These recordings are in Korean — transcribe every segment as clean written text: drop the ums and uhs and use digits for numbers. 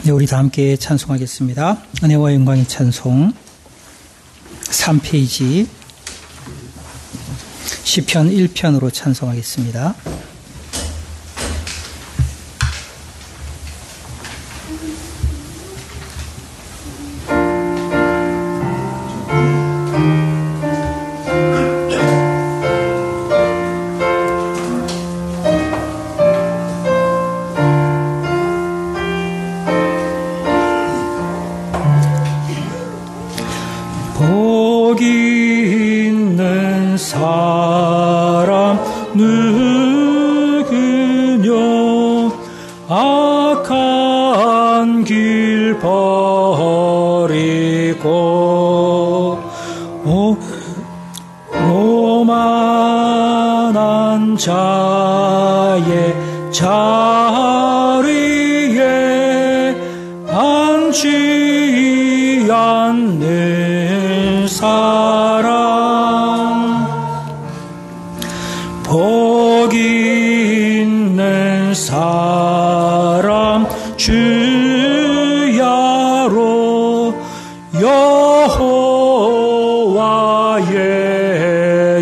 네, 우리 다 함께 찬송하겠습니다. 은혜와 영광의 찬송 3페이지 시편 1편으로 찬송하겠습니다. 복이 있는 사람 누구뇨 악한 길 버리고 오만한 자의 자리에 앉지 않는 사람 복이 있는 사람 주야로 여호와의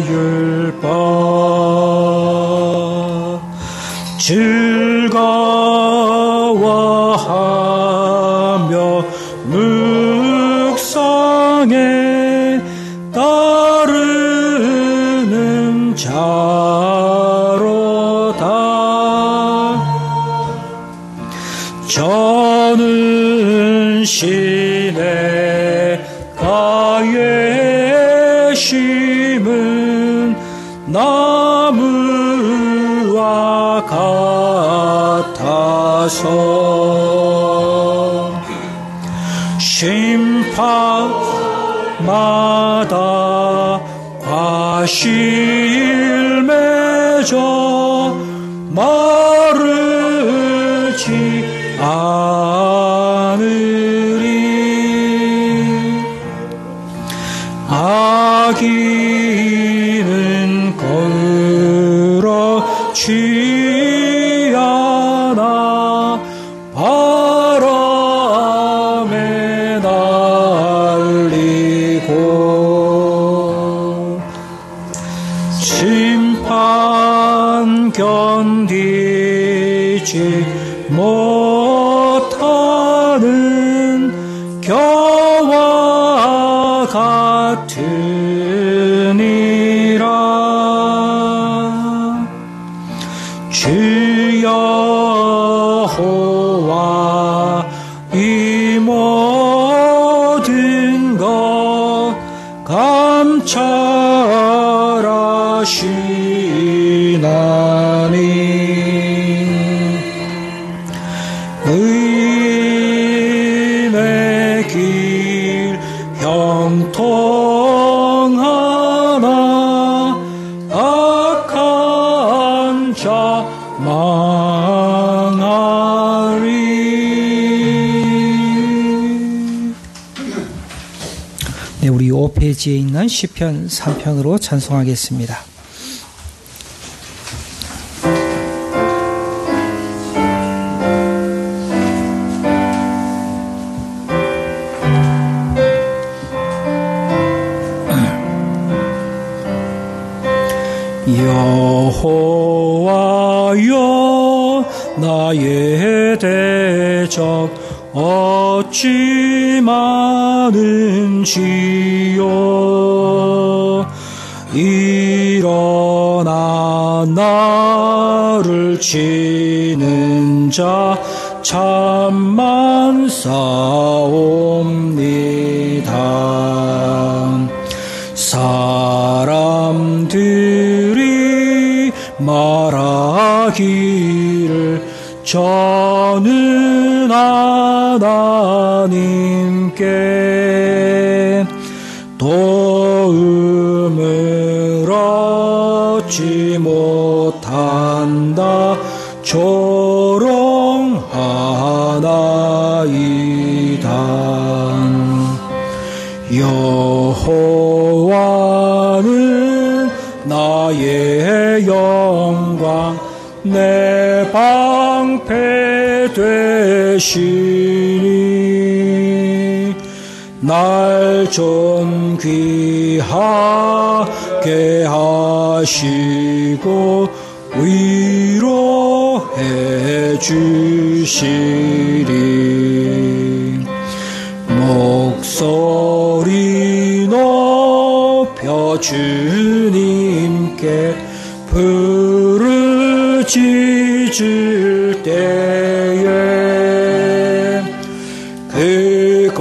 율법 즐거워하며 묵상에 따르는 자로다. 저는 시냇가에 심은 나무와 같아서 심판마다 과실 맺어 마르지 않으리. 악인은 거으러지 않아 바람에 날리고 심판 견디지 못하는 겨와 같으니라. 주 여호와 이 모든 것 감찰하시나니 의인의 길 형통하나 악한 자 망하리. 네, 우리 5페이지에 있는 시편 3편으로 찬송하겠습니다. 여호와여 나의 대적 어찌 많은지요. 일어나 나를 치는 자 참만 사옵니다. 사람들이 말하기를 저는 하나님께 도움을 얻지 못한다 조롱하나이다. 여호와는 나의 영광 내 방패 되시니 날 존귀하게 하시고 위로해 주시리. 목소리 높여 주님께 부르짖을 때에 그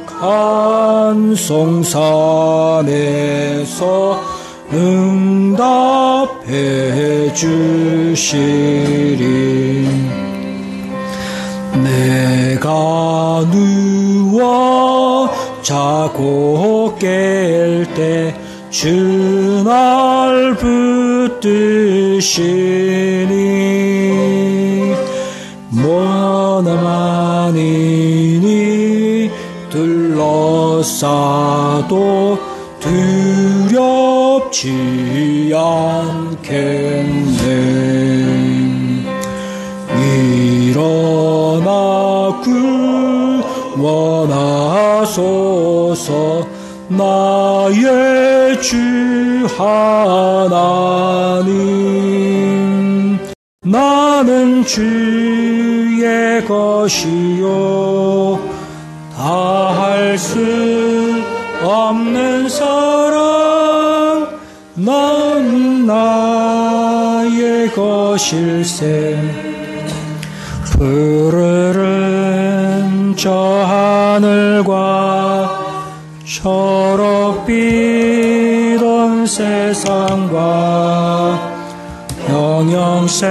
거룩한 성산에서 응답해 주시리. 내가 누워 자고 깰 때 주 날 붙드시니 모나만이니 둘러싸도 두렵지 않겠네. 일어나 구원하소서 나의 주 하나님. 나는 주의 것이요 다할 수 없는 사랑. 난 나의 것일세. 푸르른 저 하늘과 초록빛 온 세상과 영영생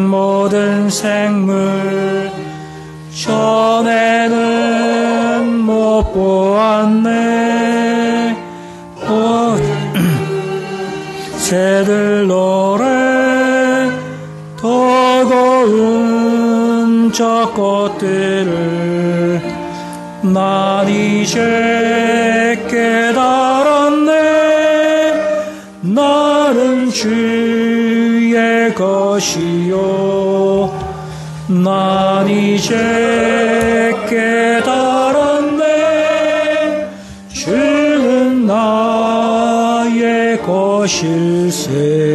모든 생물 전에는 못 보았네. 새들 노래 더 고운 저 꽃들을 난 이제 깨달았네. 나는 주의 것이요 난 이제 깨달았네. 주는 나의 것일세.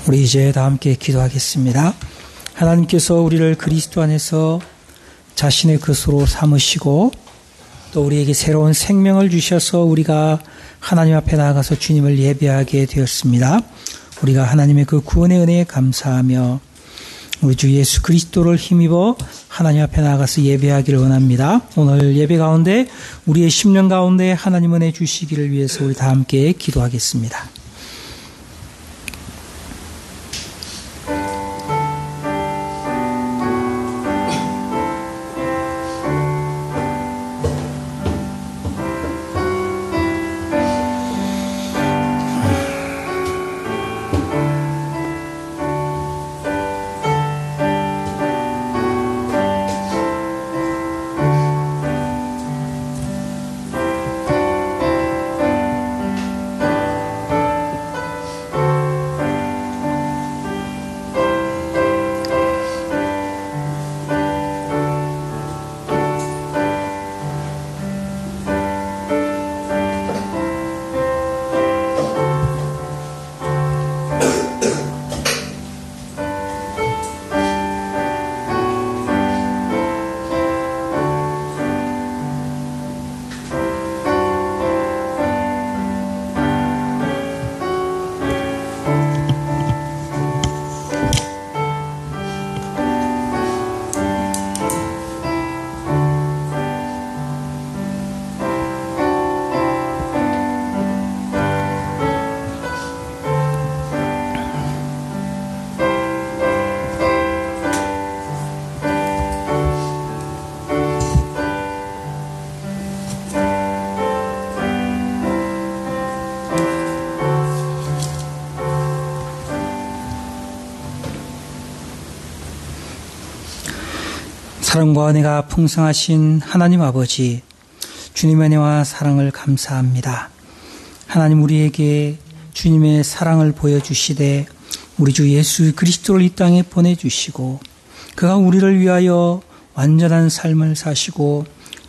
우리 이제 다 함께 기도하겠습니다. 하나님께서 우리를 그리스도 안에서 자신의 것으로 삼으시고 또 우리에게 새로운 생명을 주셔서 우리가 하나님 앞에 나아가서 주님을 예배하게 되었습니다. 우리가 하나님의 그 구원의 은혜에 감사하며 우리 주 예수 그리스도를 힘입어 하나님 앞에 나아가서 예배하기를 원합니다. 오늘 예배 가운데 우리의 심령 가운데 하나님 은혜 주시기를 위해서 우리 다 함께 기도하겠습니다. 사랑과 은혜가 풍성하신 하나님 아버지, 주님의 은혜와 사랑을 감사합니다. 하나님, 우리에게 주님의 사랑을 보여주시되 우리 주 예수 그리스도를 이 땅에 보내주시고 그가 우리를 위하여 완전한 삶을 사시고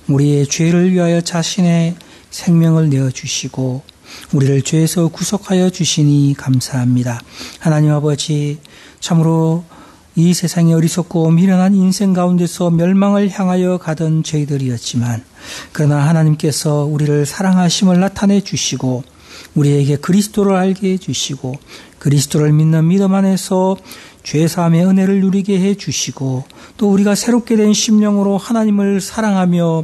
우리의 죄를 위하여 자신의 생명을 내어주시고 우리를 죄에서 구속하여 주시니 감사합니다. 하나님 아버지, 참으로 이 세상에 어리석고 미련한 인생 가운데서 멸망을 향하여 가던 저희들이었지만 그러나 하나님께서 우리를 사랑하심을 나타내 주시고 우리에게 그리스도를 알게 해주시고 그리스도를 믿는 믿음 안에서 죄사함의 은혜를 누리게 해주시고 또 우리가 새롭게 된 심령으로 하나님을 사랑하며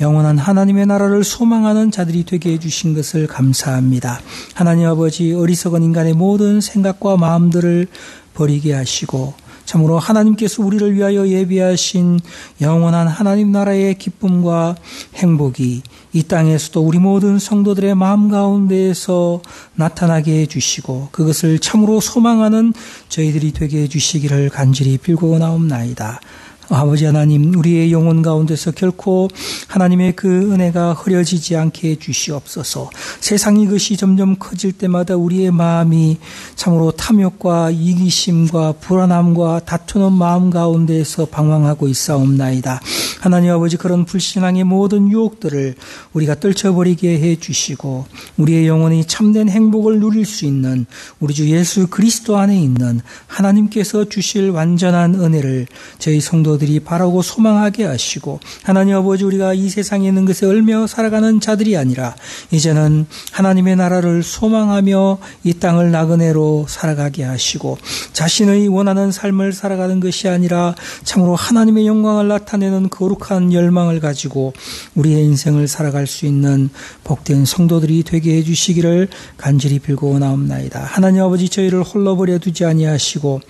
영원한 하나님의 나라를 소망하는 자들이 되게 해주신 것을 감사합니다. 하나님 아버지, 어리석은 인간의 모든 생각과 마음들을 버리게 하시고 참으로 하나님께서 우리를 위하여 예비하신 영원한 하나님 나라의 기쁨과 행복이 이 땅에서도 우리 모든 성도들의 마음 가운데에서 나타나게 해주시고 그것을 참으로 소망하는 저희들이 되게 해주시기를 간절히 빌고나옵나이다. 아버지 하나님, 우리의 영혼 가운데서 결코 하나님의 그 은혜가 흐려지지 않게 해주시옵소서. 세상 이것이 점점 커질 때마다 우리의 마음이 참으로 탐욕과 이기심과 불안함과 다투는 마음 가운데에서 방황하고 있사옵나이다. 하나님 아버지, 그런 불신앙의 모든 유혹들을 우리가 떨쳐버리게 해주시고 우리의 영혼이 참된 행복을 누릴 수 있는 우리 주 예수 그리스도 안에 있는 하나님께서 주실 완전한 은혜를 저희 성도들이 바라고 소망하게 하시고 하나님 아버지, 우리가 이 세상에 있는 것에 얽매여 살아가는 자들이 아니라 이제는 하나님의 나라를 소망하며 이 땅을 나그네로 살아가게 하시고 자신의 원하는 삶을 살아가는 것이 아니라 참으로 하나님의 영광을 나타내는 거룩한 열망을 가지고 우리의 인생을 살아갈 수 있는 복된 성도들이 되게 해주시기를 간절히 빌고나옵나이다. 하나님 아버지, 저희를 홀로 버려 두지 아니하시고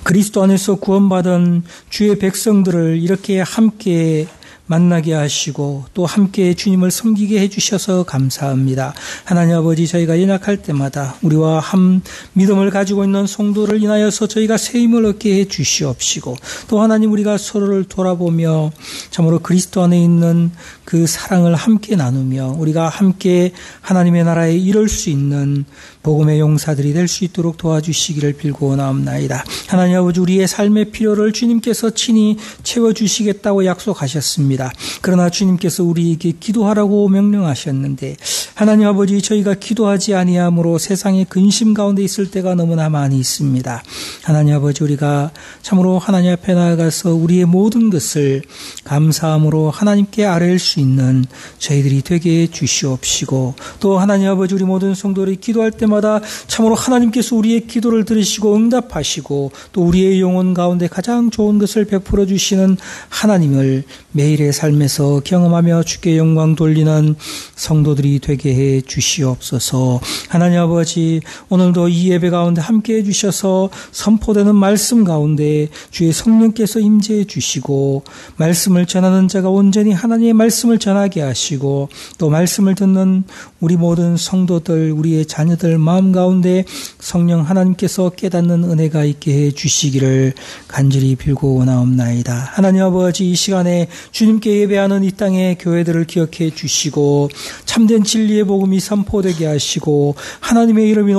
그리스도 안에서 구원받은 주의 백성들을 이렇게 함께 만나게 하시고 또 함께 주님을 섬기게 해주셔서 감사합니다. 하나님 아버지, 저희가 연약할 때마다 우리와 한 믿음을 가지고 있는 성도를 인하여서 저희가 세임을 얻게 해주시옵시고 또 하나님, 우리가 서로를 돌아보며 참으로 그리스도 안에 있는 그 사랑을 함께 나누며 우리가 함께 하나님의 나라에 이룰 수 있는 복음의 용사들이 될 수 있도록 도와주시기를 빌고나옵나이다. 하나님 아버지, 우리의 삶의 필요를 주님께서 친히 채워주시겠다고 약속하셨습니다. 그러나 주님께서 우리에게 기도하라고 명령하셨는데 하나님 아버지, 저희가 기도하지 아니함으로 세상의 근심 가운데 있을 때가 너무나 많이 있습니다. 하나님 아버지, 우리가 참으로 하나님 앞에 나아가서 우리의 모든 것을 감사함으로 하나님께 아뢰일 수 있는 저희들이 되게 해주시옵시고 또 하나님 아버지, 우리 모든 성도들이 기도할 때마다 참으로 하나님께서 우리의 기도를 들으시고 응답하시고 또 우리의 영혼 가운데 가장 좋은 것을 베풀어 주시는 하나님을 매일의 삶에서 경험하며 주께 영광 돌리는 성도들이 되게 해 주시옵소서. 하나님 아버지, 오늘도 이 예배 가운데 함께해 주셔서 선포되는 말씀 가운데 주의 성령께서 임재해 주시고 말씀을 전하는 자가 온전히 하나님의 말씀을 전하게 하시고 또 말씀을 듣는 우리 모든 성도들, 우리의 자녀들 마음 가운데 성령 하나님께서 깨닫는 은혜가 있게 해 주시기를 간절히 빌고나옵나이다. 하나님 아버지, 이 시간에 주님께 예배하는 이 땅의 교회들을 기억해 주시고 참된 진리의 복음이 선포되게 하시고 하나님의 이름이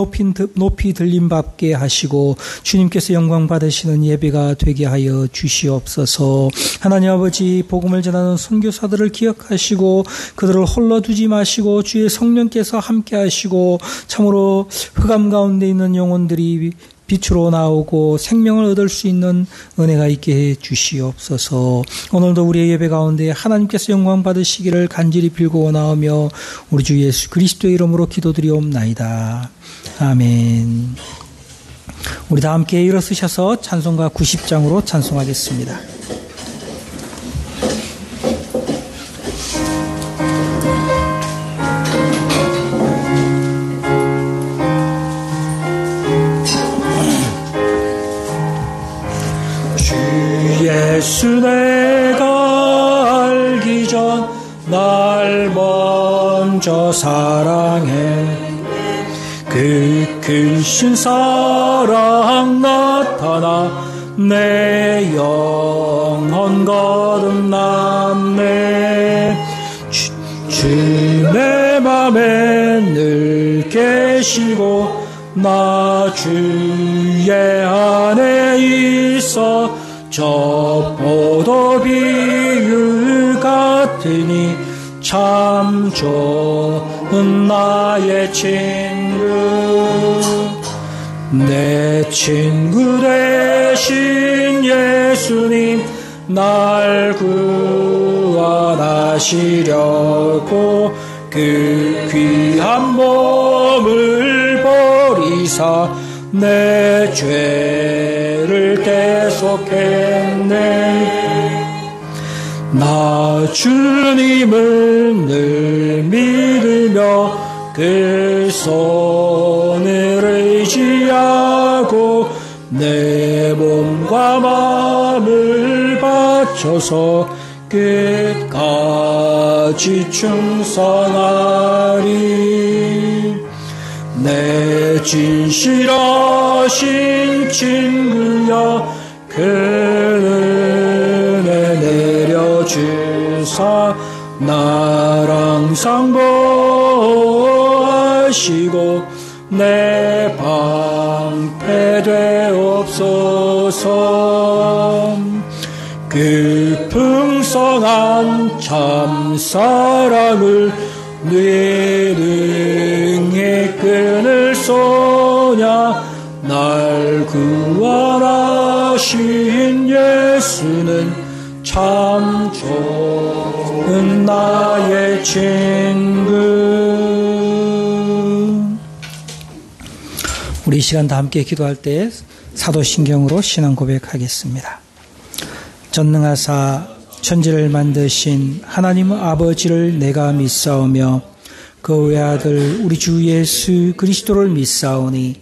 높이 들림받게 하시고 주님께서 영광 받으시는 예배가 되게 하여 주시옵소서. 하나님 아버지, 복음을 전하는 선교사들을 기억하시고 그들을 홀로 두지 마시고 주의 성령께서 함께 하시고 참으로 흑암 가운데 있는 영혼들이 빛으로 나오고 생명을 얻을 수 있는 은혜가 있게 해 주시옵소서. 오늘도 우리의 예배 가운데 하나님께서 영광 받으시기를 간절히 빌고나오며 우리 주 예수 그리스도의 이름으로 기도드리옵나이다. 아멘. 우리 다 함께 일어서셔서 찬송가 90장으로 찬송하겠습니다. 예수 내가 알기 전 날 먼저 사랑해 그 크신 사랑 나타나 내 영혼 거듭났네. 주 내 맘에 늘 계시고 나 주의 안에 있어 저 포도 비유 같으니 참 좋은 나의 친구 내 친구 되신 예수님 날 구원하시려고 그 귀한 몸을 버리사 내 죄를 대속했네 나 주님을 늘 믿으며 그 손을 의지하고 내 몸과 마음을 바쳐서 끝까지 충성하리 내 진실하신 친구여 그 은혜 내려주사 나랑 상보하시고 내 방패 되옵소서 그 풍성한 참사랑을 네 등에 끊을 소냐 날 구원하신 예수는 참 좋은 나의 친구 우리 이 시간 다 함께 기도할 때 사도신경으로 신앙 고백하겠습니다. 전능하사 천지를 만드신 하나님 아버지를 내가 믿사오며 그 외아들 우리 주 예수 그리스도를 믿사오니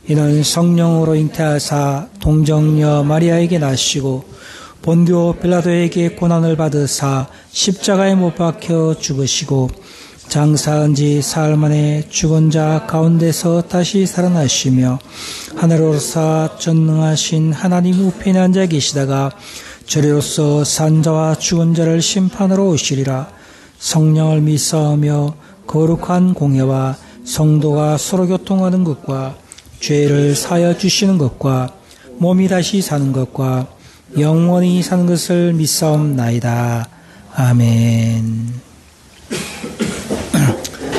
이는 성령으로 잉태하사 동정녀 마리아에게 나시고 본교 빌라도에게 고난을 받으사 십자가에 못 박혀 죽으시고 장사한 지 사흘 만에 죽은 자 가운데서 다시 살아나시며 하늘로서 전능하신 하나님 우편에 앉아 계시다가 저리로서 산자와 죽은 자를 심판하러 오시리라. 성령을 믿사오며 거룩한 공예와 성도가 서로 교통하는 것과 죄를 사하여 주시는 것과 몸이 다시 사는 것과 영원히 사는 것을 믿사옵나이다. 아멘.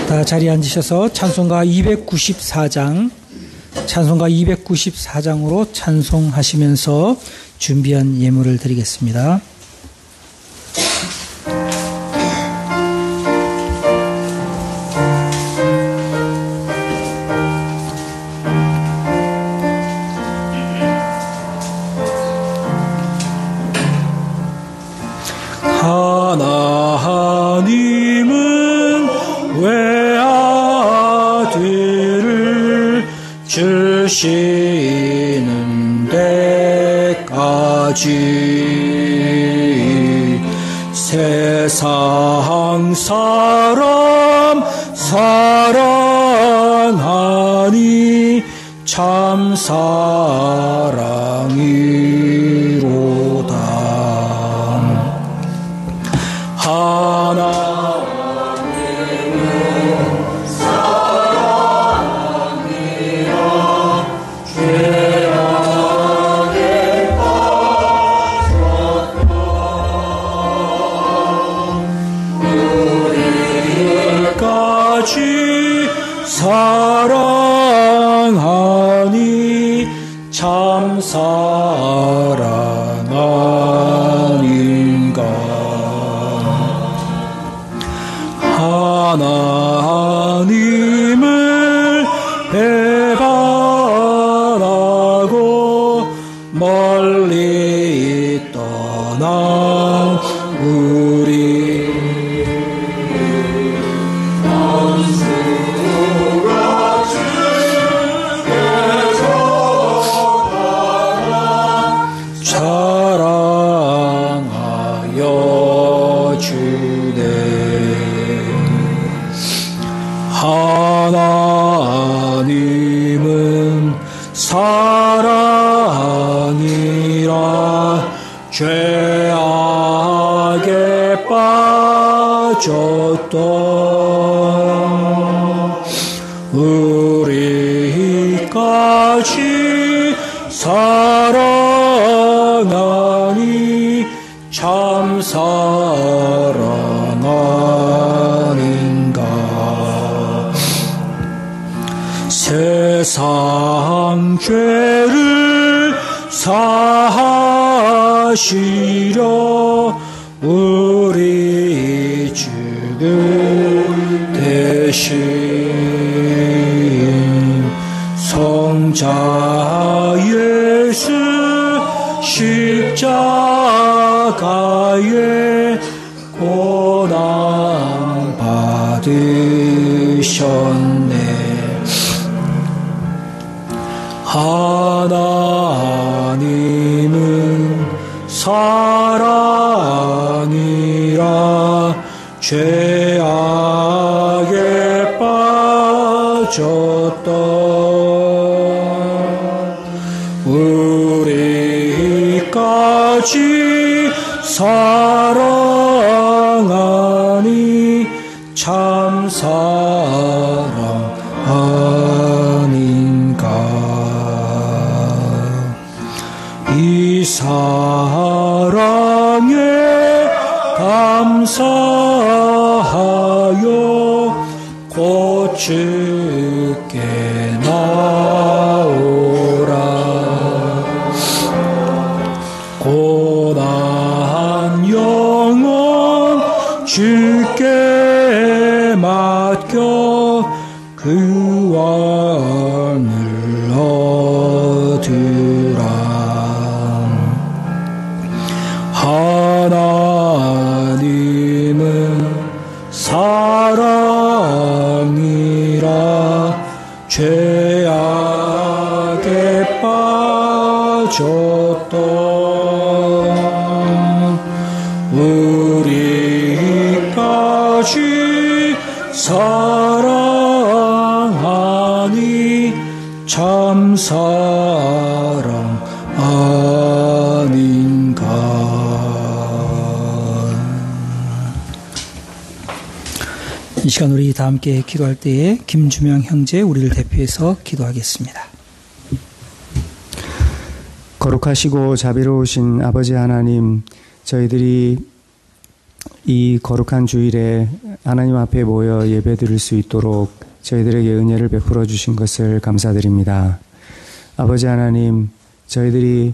다 자리에 앉으셔서 찬송가 294장으로 찬송하시면서 준비한 예물을 드리겠습니다. 하나님은 외아들을 주시는 데까지 세상 사람 사랑하니 참 사랑이로다. 하나님은 사랑이라 죄악에 빠졌다. 우리까지 사랑하니 참 사랑 아닌가. 하나님을 배반하고 멀리 떠난 우리 원수가 주께서 사랑하여 주네. 하나님은 사랑이라 죄악에 빠졌던 이까지 사랑하니 참 사랑 아닌가. 세상 죄를 사하시려 우리 죽음 대신 성자 예수 십자가에 고난 받으셨네. 하나님은 사랑이라 죄악에 빠졌던 우리까지 사랑하니 참 사랑 아닌가. 이 사랑에 감사하여 곧 주께 나오라. 고난 영혼 주께 맡겨 그 왕을 얻으라. 하나님은 사랑이라 죄악에 빠졌던 우리까지 사랑하니 참 사랑 아닌가. 이 시간 우리 다 함께 기도할 때에 김주명 형제 우리를 대표해서 기도하겠습니다. 거룩하시고 자비로우신 아버지 하나님, 저희들이 이 거룩한 주일에 하나님 앞에 모여 예배드릴 수 있도록 저희들에게 은혜를 베풀어 주신 것을 감사드립니다. 아버지 하나님, 저희들이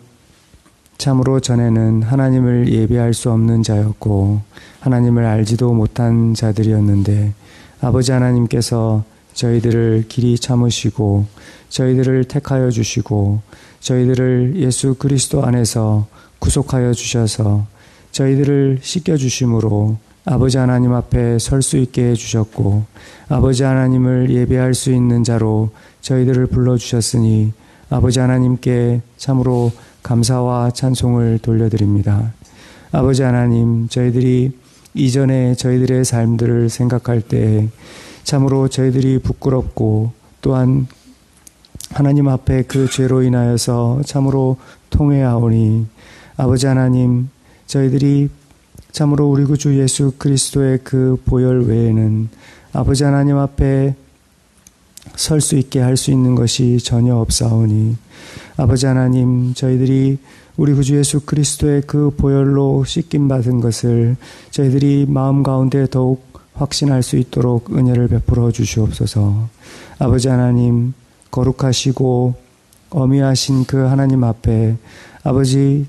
참으로 전에는 하나님을 예배할 수 없는 자였고 하나님을 알지도 못한 자들이었는데 아버지 하나님께서 저희들을 길이 참으시고 저희들을 택하여 주시고 저희들을 예수 그리스도 안에서 구속하여 주셔서 저희들을 씻겨주심으로 아버지 하나님 앞에 설 수 있게 해주셨고 아버지 하나님을 예배할 수 있는 자로 저희들을 불러주셨으니 아버지 하나님께 참으로 감사와 찬송을 돌려드립니다. 아버지 하나님, 저희들이 이전에 저희들의 삶들을 생각할 때 참으로 저희들이 부끄럽고 또한 하나님 앞에 그 죄로 인하여서 참으로 통회하오니 아버지 하나님, 저희들이 참으로 우리 구주 예수 그리스도의 그 보혈 외에는 아버지 하나님 앞에 설 수 있게 할 수 있는 것이 전혀 없사오니 아버지 하나님, 저희들이 우리 구주 예수 그리스도의 그 보혈로 씻김 받은 것을 저희들이 마음 가운데 더욱 확신할 수 있도록 은혜를 베풀어 주시옵소서. 아버지 하나님, 거룩하시고 어미하신 그 하나님 앞에 아버지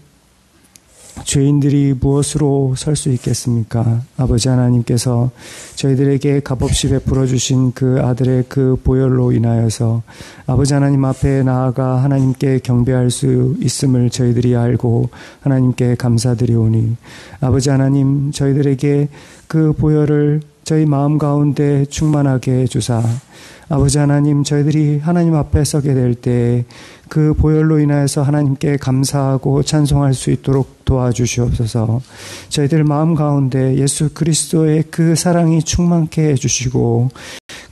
죄인들이 무엇으로 설 수 있겠습니까? 아버지 하나님께서 저희들에게 값없이 베풀어 주신 그 아들의 그 보혈로 인하여서 아버지 하나님 앞에 나아가 하나님께 경배할 수 있음을 저희들이 알고 하나님께 감사드리오니 아버지 하나님, 저희들에게 그 보혈을 저희 마음 가운데 충만하게 해주사 아버지 하나님, 저희들이 하나님 앞에 서게 될 때 그 보혈로 인하여서 하나님께 감사하고 찬송할 수 있도록 도와주시옵소서. 저희들 마음 가운데 예수 그리스도의 그 사랑이 충만케 해주시고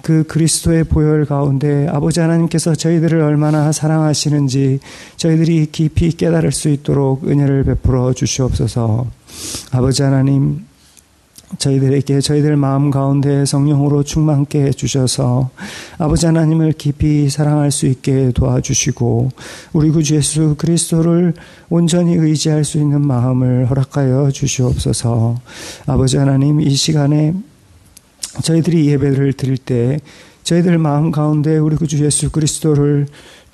그 그리스도의 보혈 가운데 아버지 하나님께서 저희들을 얼마나 사랑하시는지 저희들이 깊이 깨달을 수 있도록 은혜를 베풀어 주시옵소서. 아버지 하나님, 저희들에게 저희들 마음 가운데 성령으로 충만케 해주셔서 아버지 하나님을 깊이 사랑할 수 있게 도와주시고 우리 구주 예수 그리스도를 온전히 의지할 수 있는 마음을 허락하여 주시옵소서. 아버지 하나님, 이 시간에 저희들이 예배를 드릴 때 저희들 마음 가운데 우리 구주 예수 그리스도를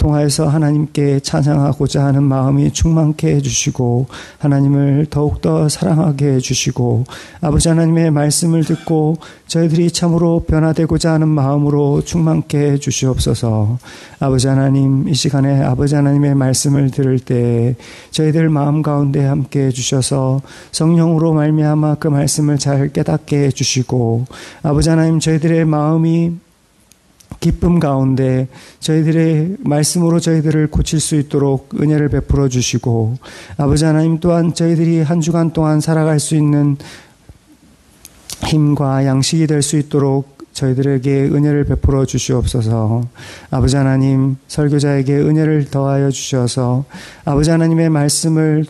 통하여서 하나님께 찬양하고자 하는 마음이 충만케 해주시고 하나님을 더욱더 사랑하게 해주시고 아버지 하나님의 말씀을 듣고 저희들이 참으로 변화되고자 하는 마음으로 충만케 해주시옵소서. 아버지 하나님, 이 시간에 아버지 하나님의 말씀을 들을 때 저희들 마음 가운데 함께 해주셔서 성령으로 말미암아 그 말씀을 잘 깨닫게 해주시고 아버지 하나님, 저희들의 마음이 기쁨 가운데 저희들의 말씀으로 저희들을 고칠 수 있도록 은혜를 베풀어 주시고 아버지 하나님, 또한 저희들이 한 주간 동안 살아갈 수 있는 힘과 양식이 될 수 있도록 저희들에게 은혜를 베풀어 주시옵소서. 아버지 하나님, 설교자에게 은혜를 더하여 주셔서 아버지 하나님의 말씀을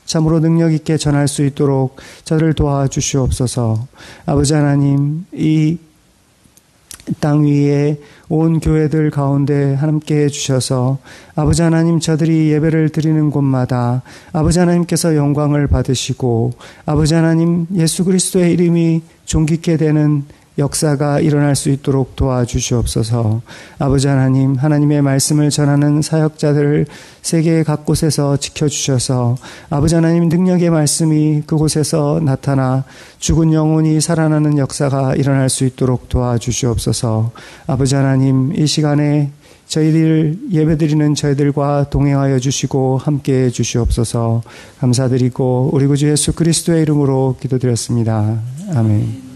참으로 능력 있게 전할 수 있도록 저를 도와주시옵소서. 아버지 하나님, 이 땅 위에 온 교회들 가운데 함께 해주셔서 아버지 하나님, 저들이 예배를 드리는 곳마다 아버지 하나님께서 영광을 받으시고 아버지 하나님, 예수 그리스도의 이름이 존귀케 되는 역사가 일어날 수 있도록 도와주시옵소서. 아버지 하나님, 하나님의 말씀을 전하는 사역자들을 세계 각곳에서 지켜주셔서 아버지 하나님, 능력의 말씀이 그곳에서 나타나 죽은 영혼이 살아나는 역사가 일어날 수 있도록 도와주시옵소서. 아버지 하나님, 이 시간에 저희들 예배드리는 저희들과 동행하여 주시고 함께해 주시옵소서. 감사드리고 우리 구주 예수 그리스도의 이름으로 기도드렸습니다. 아멘.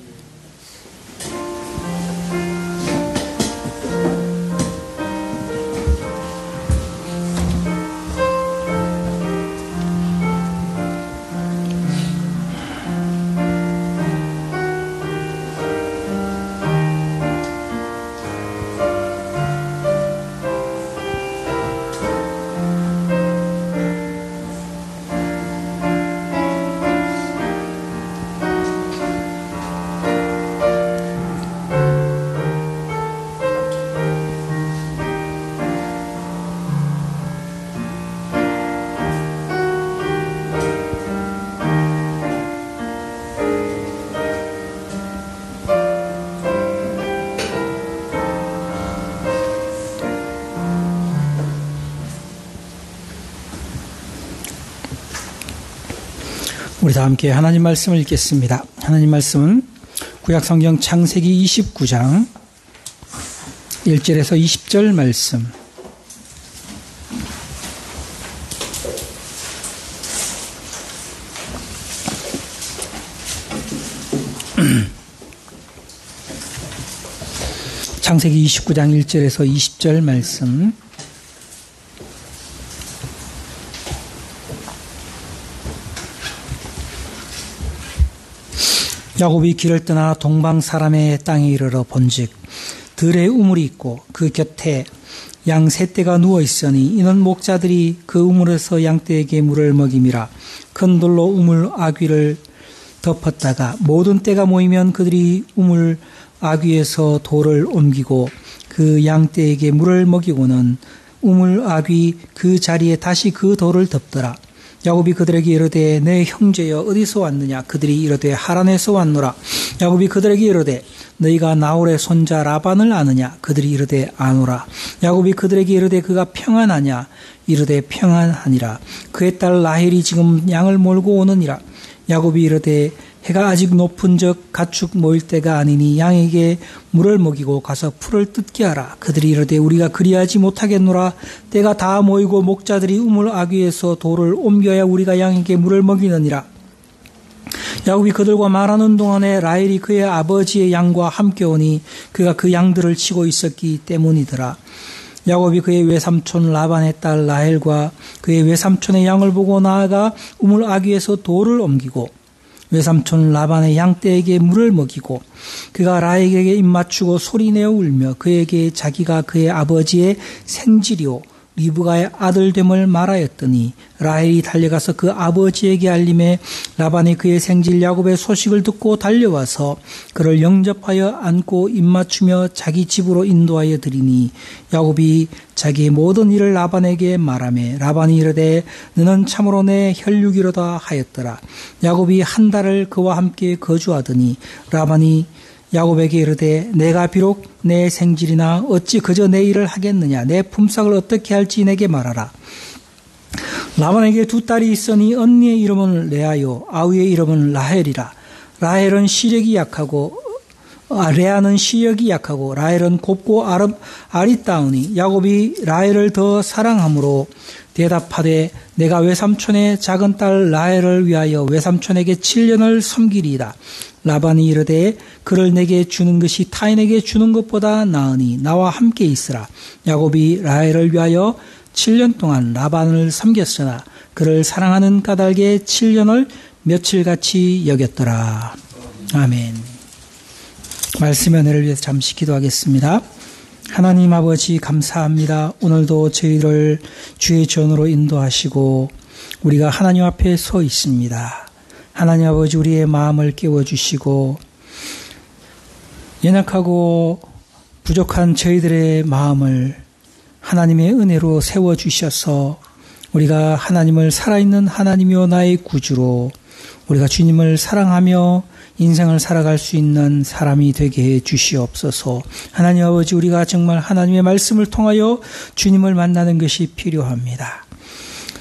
우리 다 함께 하나님 말씀을 읽겠습니다. 하나님 말씀은 구약성경 창세기 29장 1절에서 20절 말씀. 창세기 29장 1절에서 20절 말씀. 야곱이 길을 떠나 동방 사람의 땅에 이르러 본즉 들에 우물이 있고 그 곁에 양 세 떼가 누워 있으니 이는 목자들이 그 우물에서 양떼에게 물을 먹임이라. 큰 돌로 우물 아귀를 덮었다가 모든 떼가 모이면 그들이 우물 아귀에서 돌을 옮기고 그 양떼에게 물을 먹이고는 우물 아귀 그 자리에 다시 그 돌을 덮더라. 야곱이 그들에게 이르되 내 형제여 어디서 왔느냐? 그들이 이르되 하란에서 왔노라. 야곱이 그들에게 이르되 너희가 나홀의 손자 라반을 아느냐? 그들이 이르되 아노라. 야곱이 그들에게 이르되 그가 평안하냐? 이르되 평안하니라. 그의 딸 라헬이 지금 양을 몰고 오느니라. 야곱이 이르되 해가 아직 높은 적 가축 모일 때가 아니니 양에게 물을 먹이고 가서 풀을 뜯게 하라. 그들이 이르되 우리가 그리하지 못하겠노라. 때가 다 모이고 목자들이 우물 아귀에서 돌을 옮겨야 우리가 양에게 물을 먹이느니라. 야곱이 그들과 말하는 동안에 라헬이 그의 아버지의 양과 함께 오니 그가 그 양들을 치고 있었기 때문이더라. 야곱이 그의 외삼촌 라반의 딸 라헬과 그의 외삼촌의 양을 보고 나아가 우물 아귀에서 돌을 옮기고 외삼촌 라반의 양떼에게 물을 먹이고 그가 라헬에게 입맞추고 소리내어 울며 그에게 자기가 그의 아버지의 생질이요 리브가의 아들됨을 말하였더니 라헬이 달려가서 그 아버지에게 알림해 라반이 그의 생질 야곱의 소식을 듣고 달려와서 그를 영접하여 안고 입맞추며 자기 집으로 인도하여 드리니 야곱이 자기의 모든 일을 라반에게 말하며 라반이 이르되 너는 참으로 내 혈육이로다 하였더라. 야곱이 한 달을 그와 함께 거주하더니 라반이 야곱에게 이르되 내가 비록 내 생질이나 어찌 그저 내 일을 하겠느냐. 내 품삯을 어떻게 할지 내게 말하라. 라반에게 두 딸이 있으니 언니의 이름은 레아요 아우의 이름은 라헬이라. 라헬은 시력이 약하고 레아는 시력이 약하고 라헬은 곱고 아리따우니 야곱이 라헬을 더 사랑하므로 대답하되 내가 외삼촌의 작은 딸 라헬을 위하여 외삼촌에게 7년을 섬기리이다. 라반이 이르되 그를 내게 주는 것이 타인에게 주는 것보다 나으니 나와 함께 있으라. 야곱이 라헬을 위하여 7년 동안 라반을 섬겼으나 그를 사랑하는 까닭에 7년을 며칠같이 여겼더라. 아멘. 말씀의 은혜를 위해서 잠시 기도하겠습니다. 하나님 아버지 감사합니다. 오늘도 저희를 주의 전으로 인도하시고 우리가 하나님 앞에 서 있습니다. 하나님 아버지 우리의 마음을 깨워주시고 연약하고 부족한 저희들의 마음을 하나님의 은혜로 세워주셔서 우리가 하나님을 살아있는 하나님이요 나의 구주로 우리가 주님을 사랑하며 인생을 살아갈 수 있는 사람이 되게 해 주시옵소서. 하나님 아버지 우리가 정말 하나님의 말씀을 통하여 주님을 만나는 것이 필요합니다.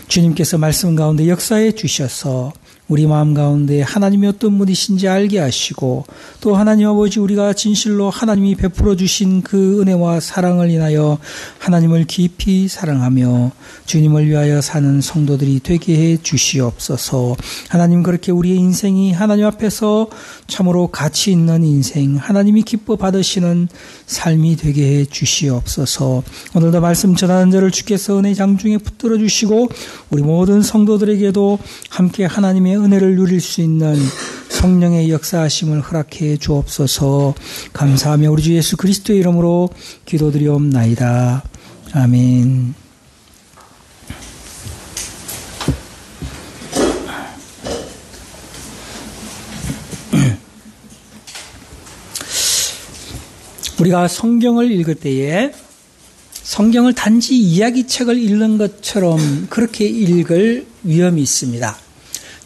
주님께서 말씀 가운데 역사해 주셔서 우리 마음 가운데 하나님이 어떤 분이신지 알게 하시고 또 하나님 아버지 우리가 진실로 하나님이 베풀어 주신 그 은혜와 사랑을 인하여 하나님을 깊이 사랑하며 주님을 위하여 사는 성도들이 되게 해 주시옵소서. 하나님 그렇게 우리의 인생이 하나님 앞에서 참으로 가치 있는 인생, 하나님이 기뻐 받으시는 삶이 되게 해 주시옵소서. 오늘도 말씀 전하는 자를 주께서 은혜 장중에 붙들어 주시고 우리 모든 성도들에게도 함께 하나님의 은혜를 누릴 수 있는 성령의 역사하심을 허락해 주옵소서. 감사하며 우리 주 예수 그리스도의 이름으로 기도드리옵나이다. 아멘. 우리가 성경을 읽을 때에 성경을 단지 이야기책을 읽는 것처럼 그렇게 읽을 위험이 있습니다.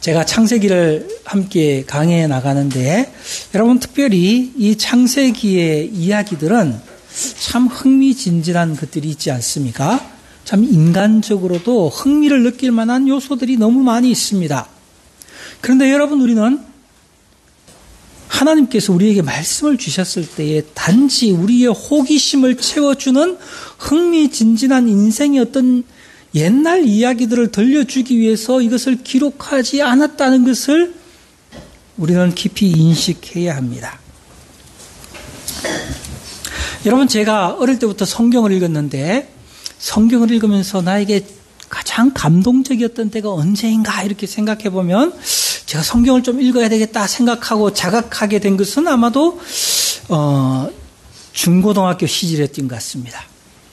제가 창세기를 함께 강해해 나가는데 여러분 특별히 이 창세기의 이야기들은 참 흥미진진한 것들이 있지 않습니까? 참 인간적으로도 흥미를 느낄 만한 요소들이 너무 많이 있습니다. 그런데 여러분 우리는 하나님께서 우리에게 말씀을 주셨을 때에 단지 우리의 호기심을 채워주는 흥미진진한 인생의 어떤 옛날 이야기들을 들려주기 위해서 이것을 기록하지 않았다는 것을 우리는 깊이 인식해야 합니다. 여러분 제가 어릴 때부터 성경을 읽었는데 성경을 읽으면서 나에게 가장 감동적이었던 때가 언제인가 이렇게 생각해 보면 제가 성경을 좀 읽어야 되겠다 생각하고 자각하게 된 것은 아마도 중고등학교 시절이었던 것 같습니다.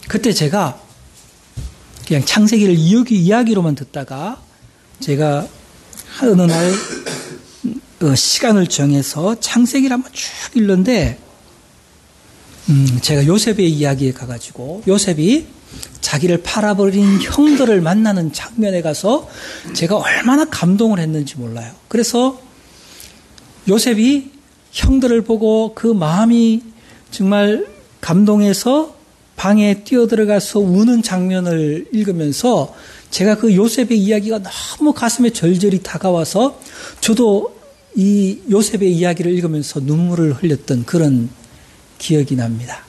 그때 제가 그냥 창세기를 이야기로만 듣다가 제가 어느 날 시간을 정해서 창세기를 한번 쭉 읽는데 제가 요셉의 이야기에 가가지고 요셉이 자기를 팔아버린 형들을 만나는 장면에 가서 제가 얼마나 감동을 했는지 몰라요. 그래서 요셉이 형들을 보고 그 마음이 정말 감동해서 방에 뛰어들어가서 우는 장면을 읽으면서 제가 그 요셉의 이야기가 너무 가슴에 절절히 다가와서 저도 이 요셉의 이야기를 읽으면서 눈물을 흘렸던 그런 기억이 납니다.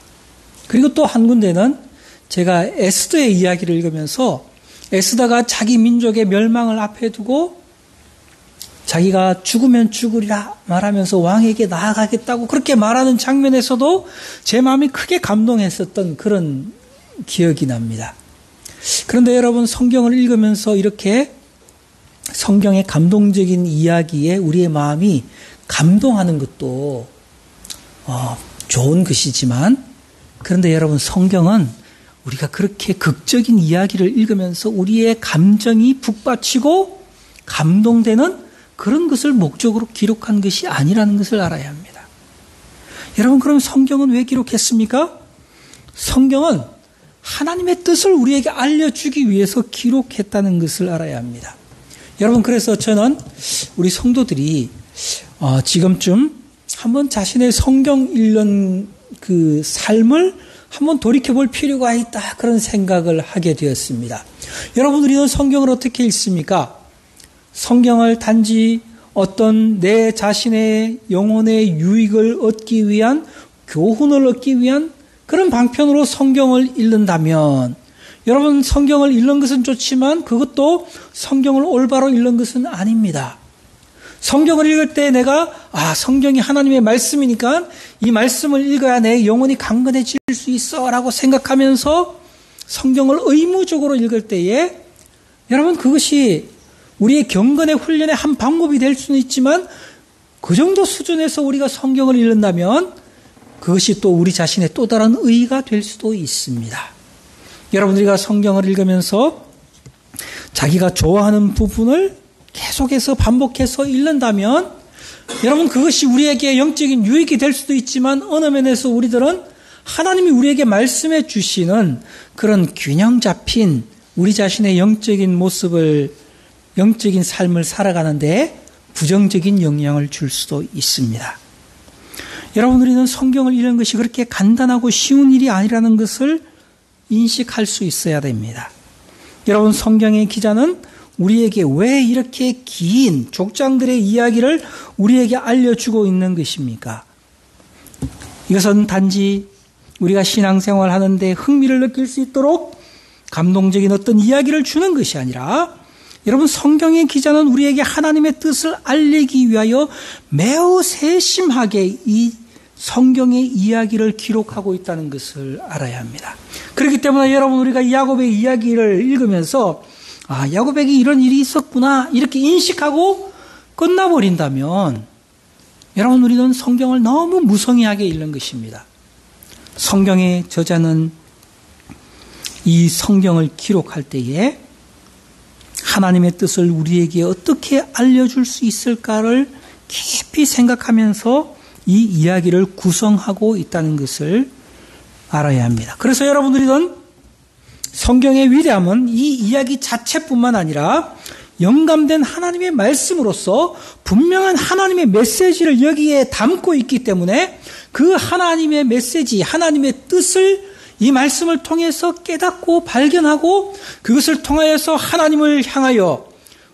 그리고 또 한 군데는 제가 에스더의 이야기를 읽으면서 에스더가 자기 민족의 멸망을 앞에 두고 자기가 죽으면 죽으리라 말하면서 왕에게 나아가겠다고 그렇게 말하는 장면에서도 제 마음이 크게 감동했었던 그런 기억이 납니다. 그런데 여러분 성경을 읽으면서 이렇게 성경의 감동적인 이야기에 우리의 마음이 감동하는 것도 좋은 것이지만 그런데 여러분 성경은 우리가 그렇게 극적인 이야기를 읽으면서 우리의 감정이 북받치고 감동되는 그런 것을 목적으로 기록한 것이 아니라는 것을 알아야 합니다. 여러분, 그럼 성경은 왜 기록했습니까? 성경은 하나님의 뜻을 우리에게 알려주기 위해서 기록했다는 것을 알아야 합니다. 여러분, 그래서 저는 우리 성도들이 지금쯤 한번 자신의 성경 읽는 그 삶을 한번 돌이켜볼 필요가 있다, 그런 생각을 하게 되었습니다. 여러분, 우리는 성경을 어떻게 읽습니까? 성경을 단지 어떤 내 자신의 영혼의 유익을 얻기 위한, 교훈을 얻기 위한 그런 방편으로 성경을 읽는다면, 여러분, 성경을 읽는 것은 좋지만 그것도 성경을 올바로 읽는 것은 아닙니다. 성경을 읽을 때 내가 성경이 하나님의 말씀이니까 이 말씀을 읽어야 내 영혼이 강건해질 수 있어 라고 생각하면서 성경을 의무적으로 읽을 때에, 여러분, 그것이 우리의 경건의 훈련의 한 방법이 될 수는 있지만 그 정도 수준에서 우리가 성경을 읽는다면 그것이 또 우리 자신의 또 다른 의의가 될 수도 있습니다. 여러분, 우리가 성경을 읽으면서 자기가 좋아하는 부분을 계속해서 반복해서 읽는다면, 여러분, 그것이 우리에게 영적인 유익이 될 수도 있지만 어느 면에서 우리들은 하나님이 우리에게 말씀해 주시는 그런 균형 잡힌 우리 자신의 영적인 모습을, 영적인 삶을 살아가는데 부정적인 영향을 줄 수도 있습니다. 여러분, 우리는 성경을 읽는 것이 그렇게 간단하고 쉬운 일이 아니라는 것을 인식할 수 있어야 됩니다. 여러분, 성경의 기자는 우리에게 왜 이렇게 긴 족장들의 이야기를 우리에게 알려주고 있는 것입니까? 이것은 단지 우리가 신앙생활 하는데 흥미를 느낄 수 있도록 감동적인 어떤 이야기를 주는 것이 아니라, 여러분, 성경의 기자는 우리에게 하나님의 뜻을 알리기 위하여 매우 세심하게 이 성경의 이야기를 기록하고 있다는 것을 알아야 합니다. 그렇기 때문에 여러분, 우리가 야곱의 이야기를 읽으면서 야곱에게 이런 일이 있었구나 이렇게 인식하고 끝나버린다면, 여러분, 우리는 성경을 너무 무성의하게 읽는 것입니다. 성경의 저자는 이 성경을 기록할 때에 하나님의 뜻을 우리에게 어떻게 알려줄 수 있을까를 깊이 생각하면서 이 이야기를 구성하고 있다는 것을 알아야 합니다. 그래서 여러분들이든 성경의 위대함은 이 이야기 자체뿐만 아니라 영감된 하나님의 말씀으로서 분명한 하나님의 메시지를 여기에 담고 있기 때문에 그 하나님의 메시지, 하나님의 뜻을 이 말씀을 통해서 깨닫고 발견하고 그것을 통하여서 하나님을 향하여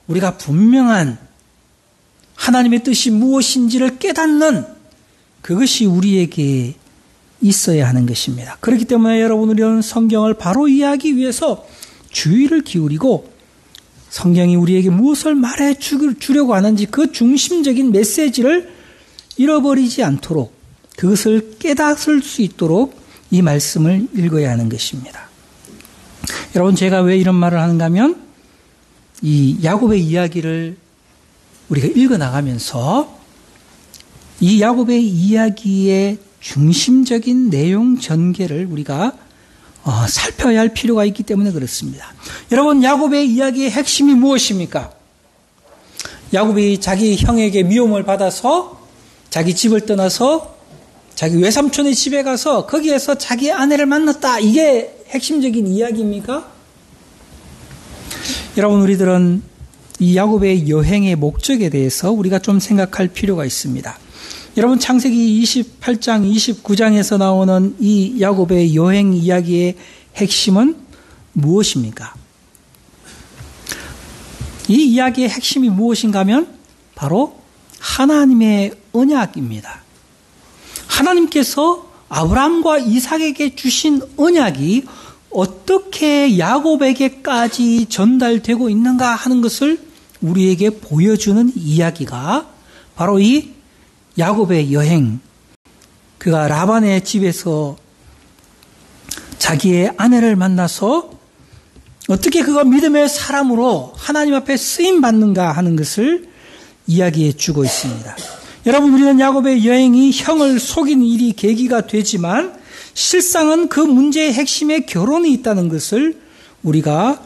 우리가 분명한 하나님의 뜻이 무엇인지를 깨닫는 그것이 우리에게 있어야 하는 것입니다. 그렇기 때문에 여러분, 우리는 성경을 바로 이해하기 위해서 주의를 기울이고 성경이 우리에게 무엇을 말해 주려고 하는지 그 중심적인 메시지를 잃어버리지 않도록 그것을 깨닫을 수 있도록 이 말씀을 읽어야 하는 것입니다. 여러분, 제가 왜 이런 말을 하는가 하면 이 야곱의 이야기를 우리가 읽어나가면서 이 야곱의 이야기의 중심적인 내용 전개를 우리가 살펴야 할 필요가 있기 때문에 그렇습니다. 여러분, 야곱의 이야기의 핵심이 무엇입니까? 야곱이 자기 형에게 미움을 받아서 자기 집을 떠나서 자기 외삼촌의 집에 가서 거기에서 자기 아내를 만났다. 이게 핵심적인 이야기입니까? 여러분, 우리들은 이 야곱의 여행의 목적에 대해서 우리가 좀 생각할 필요가 있습니다. 여러분, 창세기 28장, 29장에서 나오는 이 야곱의 여행 이야기의 핵심은 무엇입니까? 이 이야기의 핵심이 무엇인가 하면 바로 하나님의 언약입니다. 하나님께서 아브라함과 이삭에게 주신 언약이 어떻게 야곱에게까지 전달되고 있는가 하는 것을 우리에게 보여주는 이야기가 바로 이 야곱의 여행, 그가 라반의 집에서 자기의 아내를 만나서 어떻게 그가 믿음의 사람으로 하나님 앞에 쓰임받는가 하는 것을 이야기해 주고 있습니다. 여러분, 우리는 야곱의 여행이 형을 속인 일이 계기가 되지만 실상은 그 문제의 핵심에 결혼이 있다는 것을 우리가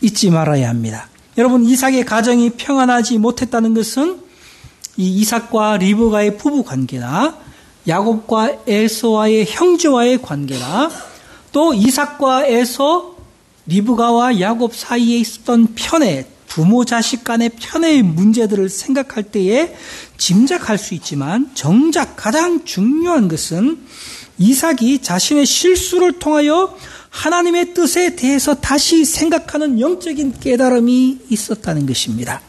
잊지 말아야 합니다. 여러분, 이삭의 가정이 평안하지 못했다는 것은 이 이삭과 리브가의 부부 관계나 야곱과 에서와의 형제와의 관계나 또 이삭과 에서, 리브가와 야곱 사이에 있었던 편애, 부모 자식 간의 편애의 문제들을 생각할 때에 짐작할 수 있지만 정작 가장 중요한 것은 이삭이 자신의 실수를 통하여 하나님의 뜻에 대해서 다시 생각하는 영적인 깨달음이 있었다는 것입니다.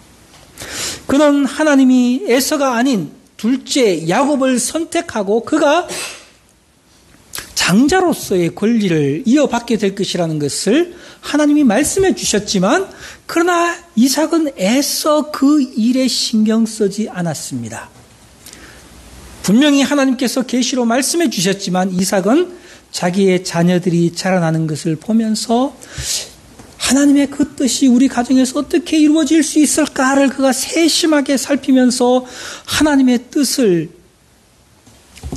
그는 하나님이 에서가 아닌 둘째 야곱을 선택하고 그가 장자로서의 권리를 이어받게 될 것이라는 것을 하나님이 말씀해 주셨지만, 그러나 이삭은 애써 그 일에 신경 쓰지 않았습니다. 분명히 하나님께서 계시로 말씀해 주셨지만 이삭은 자기의 자녀들이 자라나는 것을 보면서 하나님의 그 뜻이 우리 가정에서 어떻게 이루어질 수 있을까를 그가 세심하게 살피면서 하나님의 뜻을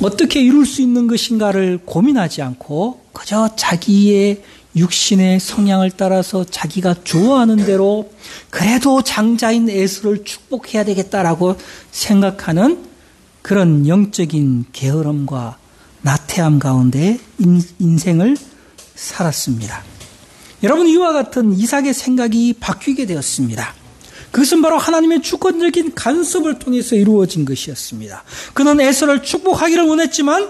어떻게 이룰 수 있는 것인가를 고민하지 않고 그저 자기의 육신의 성향을 따라서 자기가 좋아하는 대로 그래도 장자인 에서를 축복해야 되겠다라고 생각하는 그런 영적인 게으름과 나태함 가운데 인생을 살았습니다. 여러분, 이와 같은 이삭의 생각이 바뀌게 되었습니다. 그것은 바로 하나님의 주권적인 간섭을 통해서 이루어진 것이었습니다. 그는 에서를 축복하기를 원했지만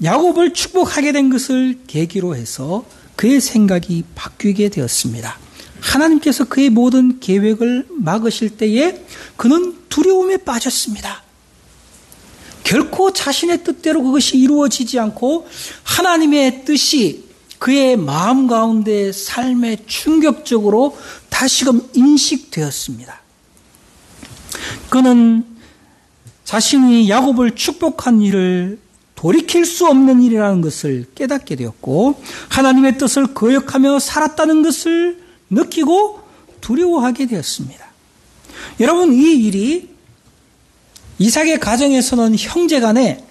야곱을 축복하게 된 것을 계기로 해서 그의 생각이 바뀌게 되었습니다. 하나님께서 그의 모든 계획을 막으실 때에 그는 두려움에 빠졌습니다. 결코 자신의 뜻대로 그것이 이루어지지 않고 하나님의 뜻이 그의 마음 가운데 삶에 충격적으로 다시금 인식되었습니다. 그는 자신이 야곱을 축복한 일을 돌이킬 수 없는 일이라는 것을 깨닫게 되었고 하나님의 뜻을 거역하며 살았다는 것을 느끼고 두려워하게 되었습니다. 여러분, 이 일이 이삭의 가정에서는 형제간에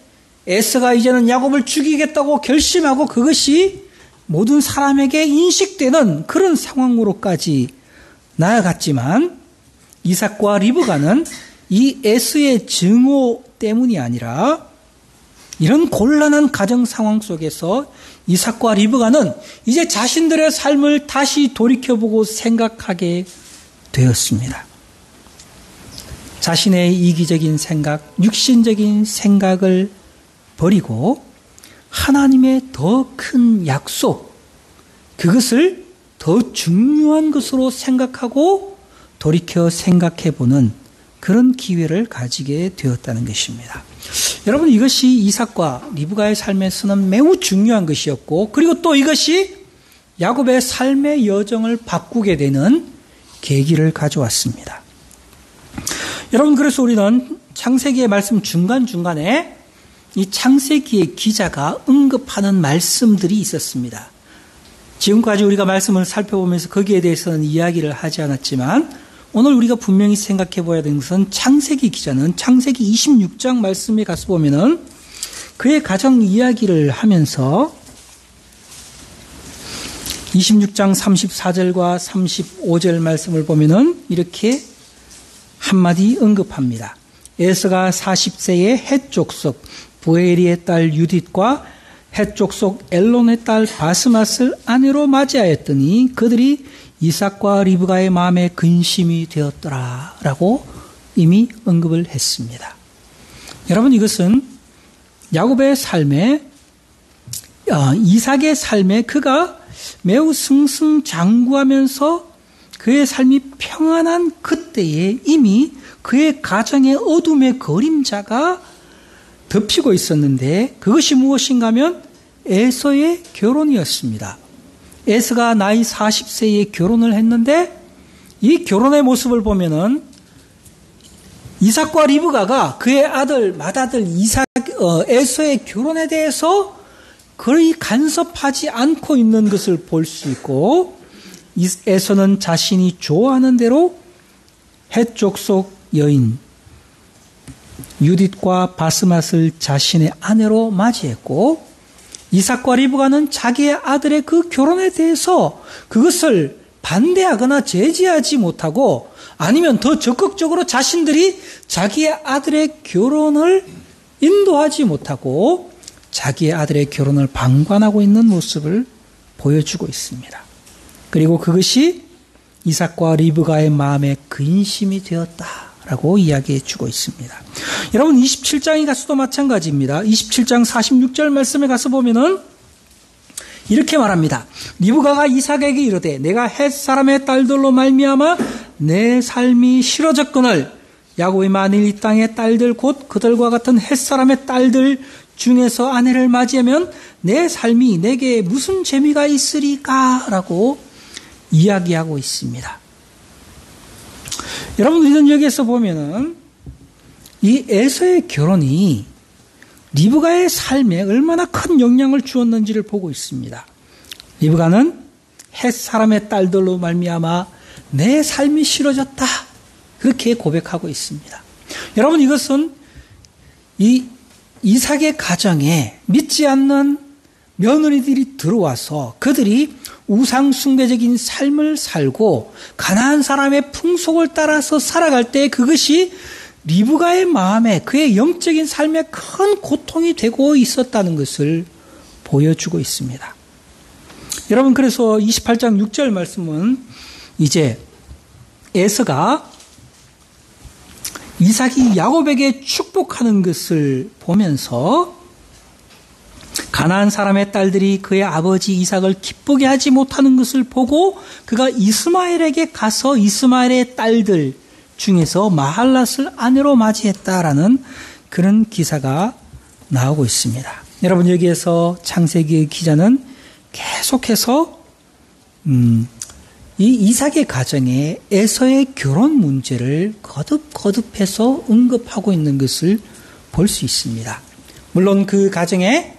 에서가 이제는 야곱을 죽이겠다고 결심하고 그것이 모든 사람에게 인식되는 그런 상황으로까지 나아갔지만 이삭과 리브가는 이 에서의 증오 때문이 아니라 이런 곤란한 가정 상황 속에서 이삭과 리브가는 이제 자신들의 삶을 다시 돌이켜보고 생각하게 되었습니다. 자신의 이기적인 생각, 육신적인 생각을 버리고 하나님의 더 큰 약속, 그것을 더 중요한 것으로 생각하고 돌이켜 생각해보는 그런 기회를 가지게 되었다는 것입니다. 여러분, 이것이 이삭과 리브가의 삶에서는 매우 중요한 것이었고 그리고 또 이것이 야곱의 삶의 여정을 바꾸게 되는 계기를 가져왔습니다. 여러분, 그래서 우리는 창세기의 말씀 중간중간에 이 창세기의 기자가 언급하는 말씀들이 있었습니다. 지금까지 우리가 말씀을 살펴보면서 거기에 대해서는 이야기를 하지 않았지만 오늘 우리가 분명히 생각해 보아야 되는 것은 창세기 기자는 창세기 26장 말씀에 가서 보면은 그의 가정 이야기를 하면서 26장 34절과 35절 말씀을 보면은 이렇게 한마디 언급합니다. 에서가 40세에 헷 족속 부에리의 딸 유딧과 헷 족속 엘론의 딸 바스맛을 아내로 맞이하였더니 그들이 이삭과 리브가의 마음에 근심이 되었더라 라고 이미 언급을 했습니다. 여러분, 이것은 야곱의 삶에 이삭의 삶에 그가 매우 승승장구하면서 그의 삶이 평안한 그때에 이미 그의 가정의 어둠의 그림자가 덮이고 있었는데 그것이 무엇인가 하면 에서의 결혼이었습니다. 에서가 나이 40세에 결혼을 했는데 이 결혼의 모습을 보면은 이삭과 리브가가 그의 아들 맏아들 에서의 결혼에 대해서 거의 간섭하지 않고 있는 것을 볼 수 있고 에서는 자신이 좋아하는 대로 헷 족속 여인 유딧과 바스맛을 자신의 아내로 맞이했고, 이삭과 리브가는 자기의 아들의 그 결혼에 대해서 그것을 반대하거나 제지하지 못하고, 아니면 더 적극적으로 자신들이 자기의 아들의 결혼을 인도하지 못하고 자기의 아들의 결혼을 방관하고 있는 모습을 보여주고 있습니다. 그리고 그것이 이삭과 리브가의 마음에 근심이 되었다라고 이야기해 주고 있습니다. 여러분 27장에 가서도 마찬가지입니다. 27장 46절 말씀에 가서 보면은 이렇게 말합니다. 리브가가 이삭에게 이르되 내가 헷 사람의 딸들로 말미암아 내 삶이 싫어졌거늘 야곱이 만일 이 땅의 딸들 곧 그들과 같은 헷 사람의 딸들 중에서 아내를 맞이하면 내 삶이 내게 무슨 재미가 있으리까? 라고 이야기하고 있습니다. 여러분 우리는 여기에서 보면은 이 에서의 결혼이 리브가의 삶에 얼마나 큰 영향을 주었는지를 보고 있습니다. 리브가는 헷 사람의 딸들로 말미암아 내 삶이 싫어졌다. 그렇게 고백하고 있습니다. 여러분 이것은 이 이삭의 가정에 믿지 않는 며느리들이 들어와서 그들이 우상 숭배적인 삶을 살고 가나안 사람의 풍속을 따라서 살아갈 때 그것이 리브가의 마음에 그의 영적인 삶에 큰 고통이 되고 있었다는 것을 보여주고 있습니다. 여러분 그래서 28장 6절 말씀은 이제 에서가 이삭이 야곱에게 축복하는 것을 보면서 가나안 사람의 딸들이 그의 아버지 이삭을 기쁘게 하지 못하는 것을 보고 그가 이스마엘에게 가서 이스마엘의 딸들 중에서 마할랏을 아내로 맞이했다라는 그런 기사가 나오고 있습니다. 여러분 여기에서 창세기의 기자는 계속해서 이 이삭의 가정에 에서의 결혼 문제를 거듭해서 언급하고 있는 것을 볼 수 있습니다. 물론 그 가정에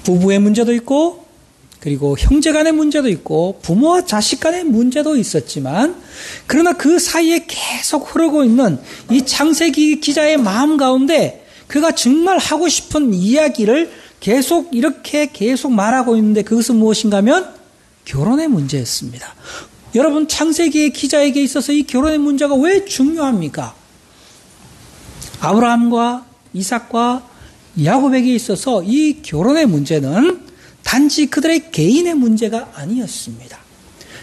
부부의 문제도 있고 그리고 형제 간의 문제도 있고 부모와 자식 간의 문제도 있었지만 그러나 그 사이에 계속 흐르고 있는 이 창세기 기자의 마음 가운데 그가 정말 하고 싶은 이야기를 계속 말하고 있는데 그것은 무엇인가 하면 결혼의 문제였습니다. 여러분 창세기의 기자에게 있어서 이 결혼의 문제가 왜 중요합니까? 아브라함과 이삭과 야곱에게 있어서 이 결혼의 문제는 단지 그들의 개인의 문제가 아니었습니다.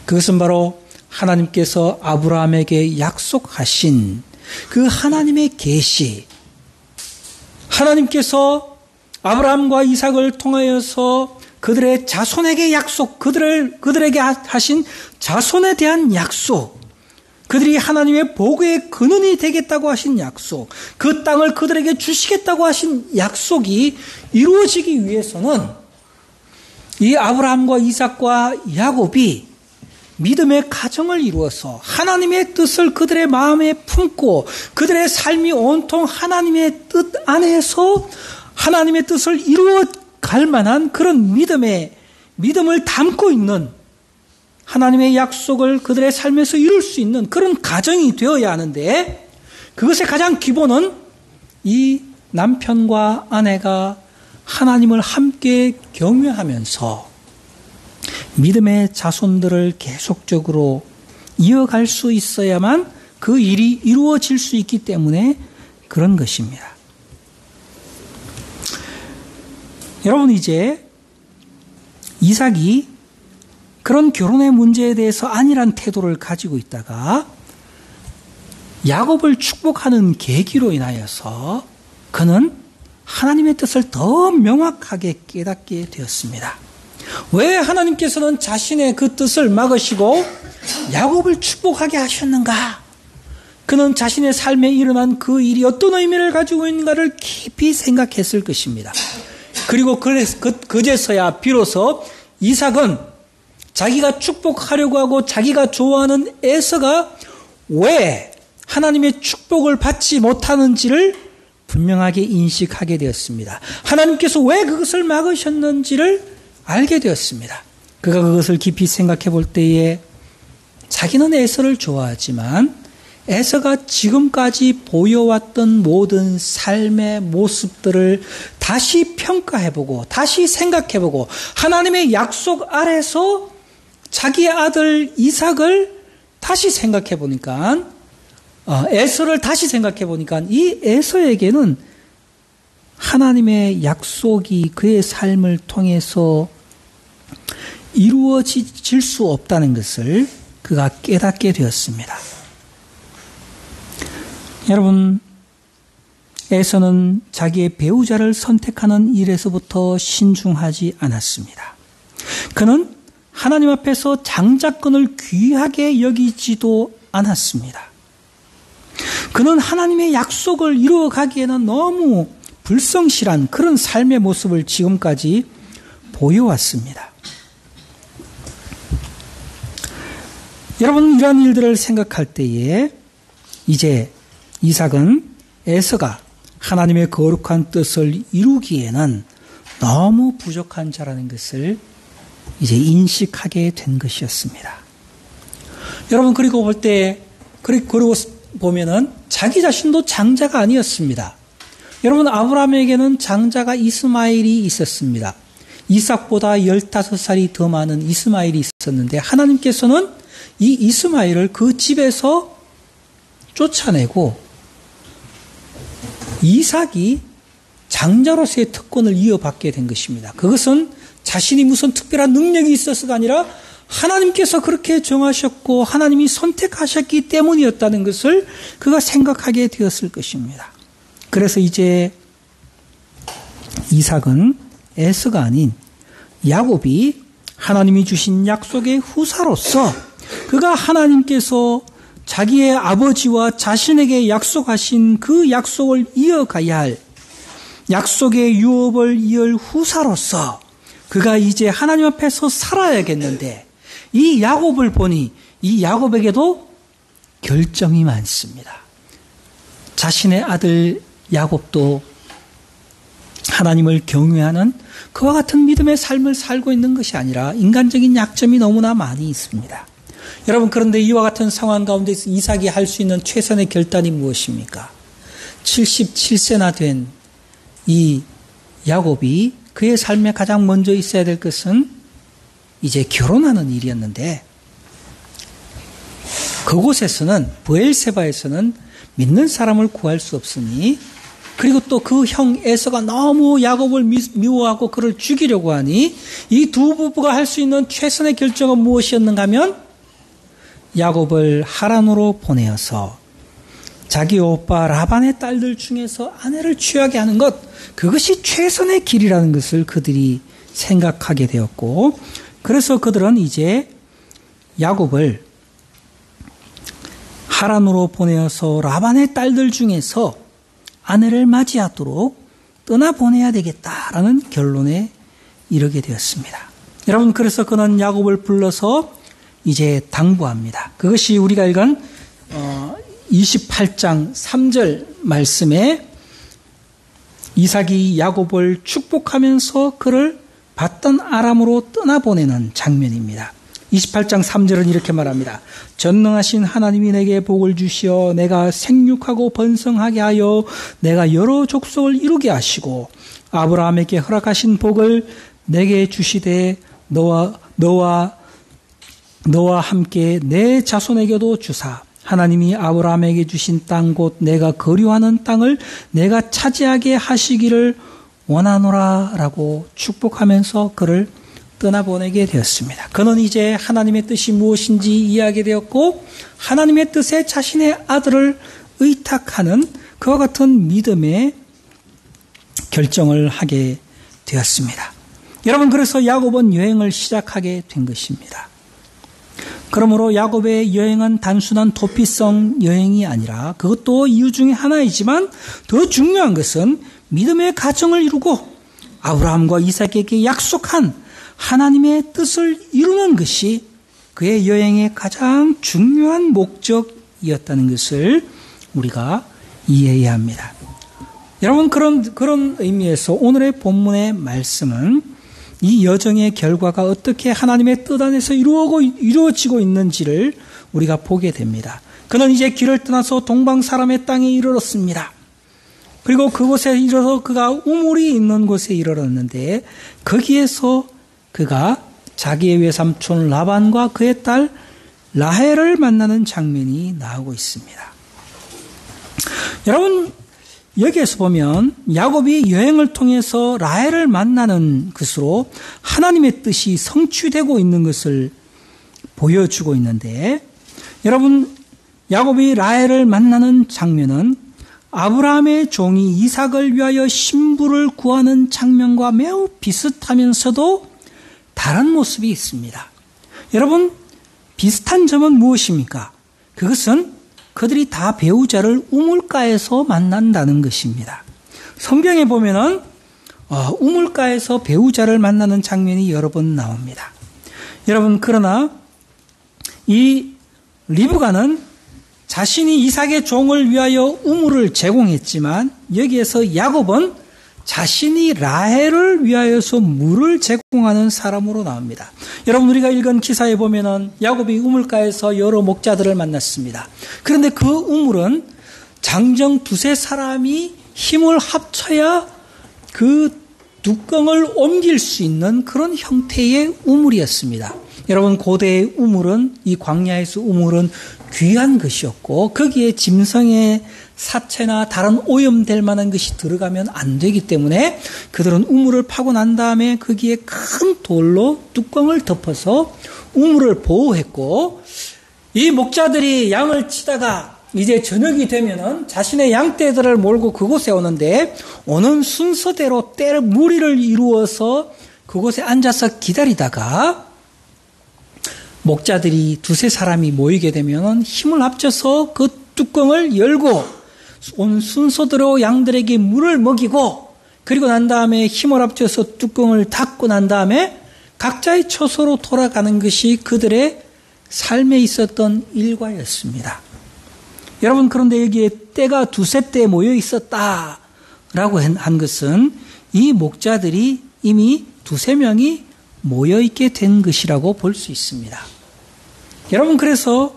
그것은 바로 하나님께서 아브라함에게 약속하신 그 하나님의 계시, 하나님께서 아브라함과 이삭을 통하여서 그들의 자손에게 약속, 그들에게 하신 자손에 대한 약속, 그들이 하나님의 복의 근원이 되겠다고 하신 약속, 그 땅을 그들에게 주시겠다고 하신 약속이 이루어지기 위해서는 이 아브라함과 이삭과 야곱이 믿음의 가정을 이루어서 하나님의 뜻을 그들의 마음에 품고 그들의 삶이 온통 하나님의 뜻 안에서 하나님의 뜻을 이루어 갈 만한 그런 믿음을 담고 있는 하나님의 약속을 그들의 삶에서 이룰 수 있는 그런 가정이 되어야 하는데 그것의 가장 기본은 이 남편과 아내가 하나님을 함께 경외하면서 믿음의 자손들을 계속적으로 이어갈 수 있어야만 그 일이 이루어질 수 있기 때문에 그런 것입니다. 여러분 이제 이삭이 그런 결혼의 문제에 대해서 안일한 태도를 가지고 있다가 야곱을 축복하는 계기로 인하여서 그는 하나님의 뜻을 더 명확하게 깨닫게 되었습니다. 왜 하나님께서는 자신의 그 뜻을 막으시고 야곱을 축복하게 하셨는가? 그는 자신의 삶에 일어난 그 일이 어떤 의미를 가지고 있는가를 깊이 생각했을 것입니다. 그리고 그제서야 비로소 이삭은 자기가 축복하려고 하고 자기가 좋아하는 에서가 왜 하나님의 축복을 받지 못하는지를 분명하게 인식하게 되었습니다. 하나님께서 왜 그것을 막으셨는지를 알게 되었습니다. 그가 그것을 깊이 생각해 볼 때에 자기는 에서를 좋아하지만 에서가 지금까지 보여왔던 모든 삶의 모습들을 다시 평가해보고 다시 생각해보고 하나님의 약속 아래서 자기의 아들 이삭을 다시 생각해보니까 에서를 다시 생각해보니까 이 에서에게는 하나님의 약속이 그의 삶을 통해서 이루어질 수 없다는 것을 그가 깨닫게 되었습니다. 여러분, 에서는 자기의 배우자를 선택하는 일에서부터 신중하지 않았습니다. 그는 하나님 앞에서 장자권을 귀하게 여기지도 않았습니다. 그는 하나님의 약속을 이루어가기에는 너무 불성실한 그런 삶의 모습을 지금까지 보여왔습니다. 여러분, 이런 일들을 생각할 때에 이제 이삭은 에서가 하나님의 거룩한 뜻을 이루기에는 너무 부족한 자라는 것을 이제 인식하게 된 것이었습니다. 여러분, 그리고 보면은 자기 자신도 장자가 아니었습니다. 여러분, 아브라함에게는 장자가 이스마엘이 있었습니다. 이삭보다 15살이 더 많은 이스마엘이 있었는데 하나님께서는 이 이스마엘을 그 집에서 쫓아내고 이삭이 장자로서의 특권을 이어받게 된 것입니다. 그것은 자신이 무슨 특별한 능력이 있어서가 아니라 하나님께서 그렇게 정하셨고 하나님이 선택하셨기 때문이었다는 것을 그가 생각하게 되었을 것입니다. 그래서 이제 이삭은 에서가 아닌 야곱이 하나님이 주신 약속의 후사로서 그가 하나님께서 자기의 아버지와 자신에게 약속하신 그 약속을 이어가야 할 약속의 유업을 이을 후사로서 그가 이제 하나님 앞에서 살아야겠는데 이 야곱을 보니 이 야곱에게도 결정이 많습니다. 자신의 아들 야곱도 하나님을 경외하는 그와 같은 믿음의 삶을 살고 있는 것이 아니라 인간적인 약점이 너무나 많이 있습니다. 여러분, 그런데 이와 같은 상황 가운데서 이삭이 할 수 있는 최선의 결단이 무엇입니까? 77세나 된 이 야곱이 그의 삶에 가장 먼저 있어야 될 것은 이제 결혼하는 일이었는데 그곳에서는 브엘세바에서는 믿는 사람을 구할 수 없으니 그리고 또 그 형 에서가 너무 야곱을 미워하고 그를 죽이려고 하니 이 두 부부가 할 수 있는 최선의 결정은 무엇이었는가 하면 야곱을 하란으로 보내어서 자기 오빠 라반의 딸들 중에서 아내를 취하게 하는 것, 그것이 최선의 길이라는 것을 그들이 생각하게 되었고, 그래서 그들은 이제 야곱을 하란으로 보내어서 라반의 딸들 중에서 아내를 맞이하도록 떠나보내야 되겠다라는 결론에 이르게 되었습니다. 여러분, 그래서 그는 야곱을 불러서 이제 당부합니다. 그것이 우리가 읽은 28장 3절 말씀에 이삭이 야곱을 축복하면서 그를 받던 아람으로 떠나보내는 장면입니다. 28장 3절은 이렇게 말합니다. 전능하신 하나님이 내게 복을 주시어 내가 생육하고 번성하게 하여 내가 여러 족속을 이루게 하시고 아브라함에게 허락하신 복을 내게 주시되 너와 함께 내 자손에게도 주사 하나님이 아브라함에게 주신 땅 곧 내가 거류하는 땅을 내가 차지하게 하시기를 원하노라 라고 축복하면서 그를 떠나보내게 되었습니다. 그는 이제 하나님의 뜻이 무엇인지 이해하게 되었고 하나님의 뜻에 자신의 아들을 의탁하는 그와 같은 믿음의 결정을 하게 되었습니다. 여러분, 그래서 야곱은 여행을 시작하게 된 것입니다. 그러므로 야곱의 여행은 단순한 도피성 여행이 아니라 그것도 이유 중에 하나이지만 더 중요한 것은 믿음의 가정을 이루고 아브라함과 이삭에게 약속한 하나님의 뜻을 이루는 것이 그의 여행의 가장 중요한 목적이었다는 것을 우리가 이해해야 합니다. 여러분, 그런 의미에서 오늘의 본문의 말씀은 이 여정의 결과가 어떻게 하나님의 뜻 안에서 이루어지고 있는지를 우리가 보게 됩니다. 그는 이제 길을 떠나서 동방 사람의 땅에 이르렀습니다. 그리고 그곳에 이르러서 그가 우물이 있는 곳에 이르렀는데 거기에서 그가 자기의 외삼촌 라반과 그의 딸 라헬을 만나는 장면이 나오고 있습니다. 여러분, 여기에서 보면 야곱이 여행을 통해서 라헬을 만나는 것으로 하나님의 뜻이 성취되고 있는 것을 보여주고 있는데, 여러분, 야곱이 라헬을 만나는 장면은 아브라함의 종이 이삭을 위하여 신부를 구하는 장면과 매우 비슷하면서도 다른 모습이 있습니다. 여러분, 비슷한 점은 무엇입니까? 그것은 그들이 다 배우자를 우물가에서 만난다는 것입니다. 성경에 보면은 우물가에서 배우자를 만나는 장면이 여러 번 나옵니다. 여러분, 그러나 이 리브가는 자신이 이삭의 종을 위하여 우물을 제공했지만 여기에서 야곱은 자신이 라헬을 위하여서 물을 제공하는 사람으로 나옵니다. 여러분, 우리가 읽은 기사에 보면은 야곱이 우물가에서 여러 목자들을 만났습니다. 그런데 그 우물은 장정 두세 사람이 힘을 합쳐야 그 뚜껑을 옮길 수 있는 그런 형태의 우물이었습니다. 여러분, 고대의 우물은, 이 광야에서 우물은 귀한 것이었고 거기에 짐승의 사체나 다른 오염될 만한 것이 들어가면 안 되기 때문에 그들은 우물을 파고 난 다음에 거기에 큰 돌로 뚜껑을 덮어서 우물을 보호했고, 이 목자들이 양을 치다가 이제 저녁이 되면은 자신의 양떼들을 몰고 그곳에 오는데 오는 순서대로 무리를 이루어서 그곳에 앉아서 기다리다가 목자들이 두세 사람이 모이게 되면 힘을 합쳐서 그 뚜껑을 열고 온 순서대로 양들에게 물을 먹이고, 그리고 난 다음에 힘을 합쳐서 뚜껑을 닫고 난 다음에 각자의 처소로 돌아가는 것이 그들의 삶에 있었던 일과였습니다. 여러분, 그런데 여기에 떼가 두세 떼 모여 있었다라고 한 것은 이 목자들이 이미 두세 명이 모여 있게 된 것이라고 볼 수 있습니다. 여러분, 그래서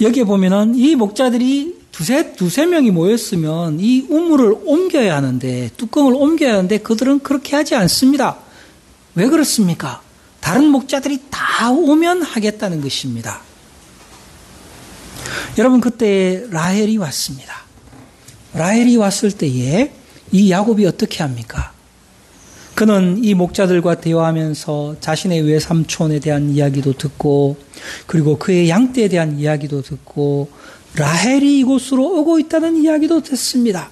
여기에 보면은 이 목자들이 두세 명이 모였으면 이 우물을 옮겨야 하는데, 뚜껑을 옮겨야 하는데 그들은 그렇게 하지 않습니다. 왜 그렇습니까? 다른 목자들이 다 오면 하겠다는 것입니다. 여러분, 그때 라헬이 왔습니다. 라헬이 왔을 때에 이 야곱이 어떻게 합니까? 그는 이 목자들과 대화하면서 자신의 외삼촌에 대한 이야기도 듣고, 그리고 그의 양떼에 대한 이야기도 듣고, 라헬이 이곳으로 오고 있다는 이야기도 듣습니다.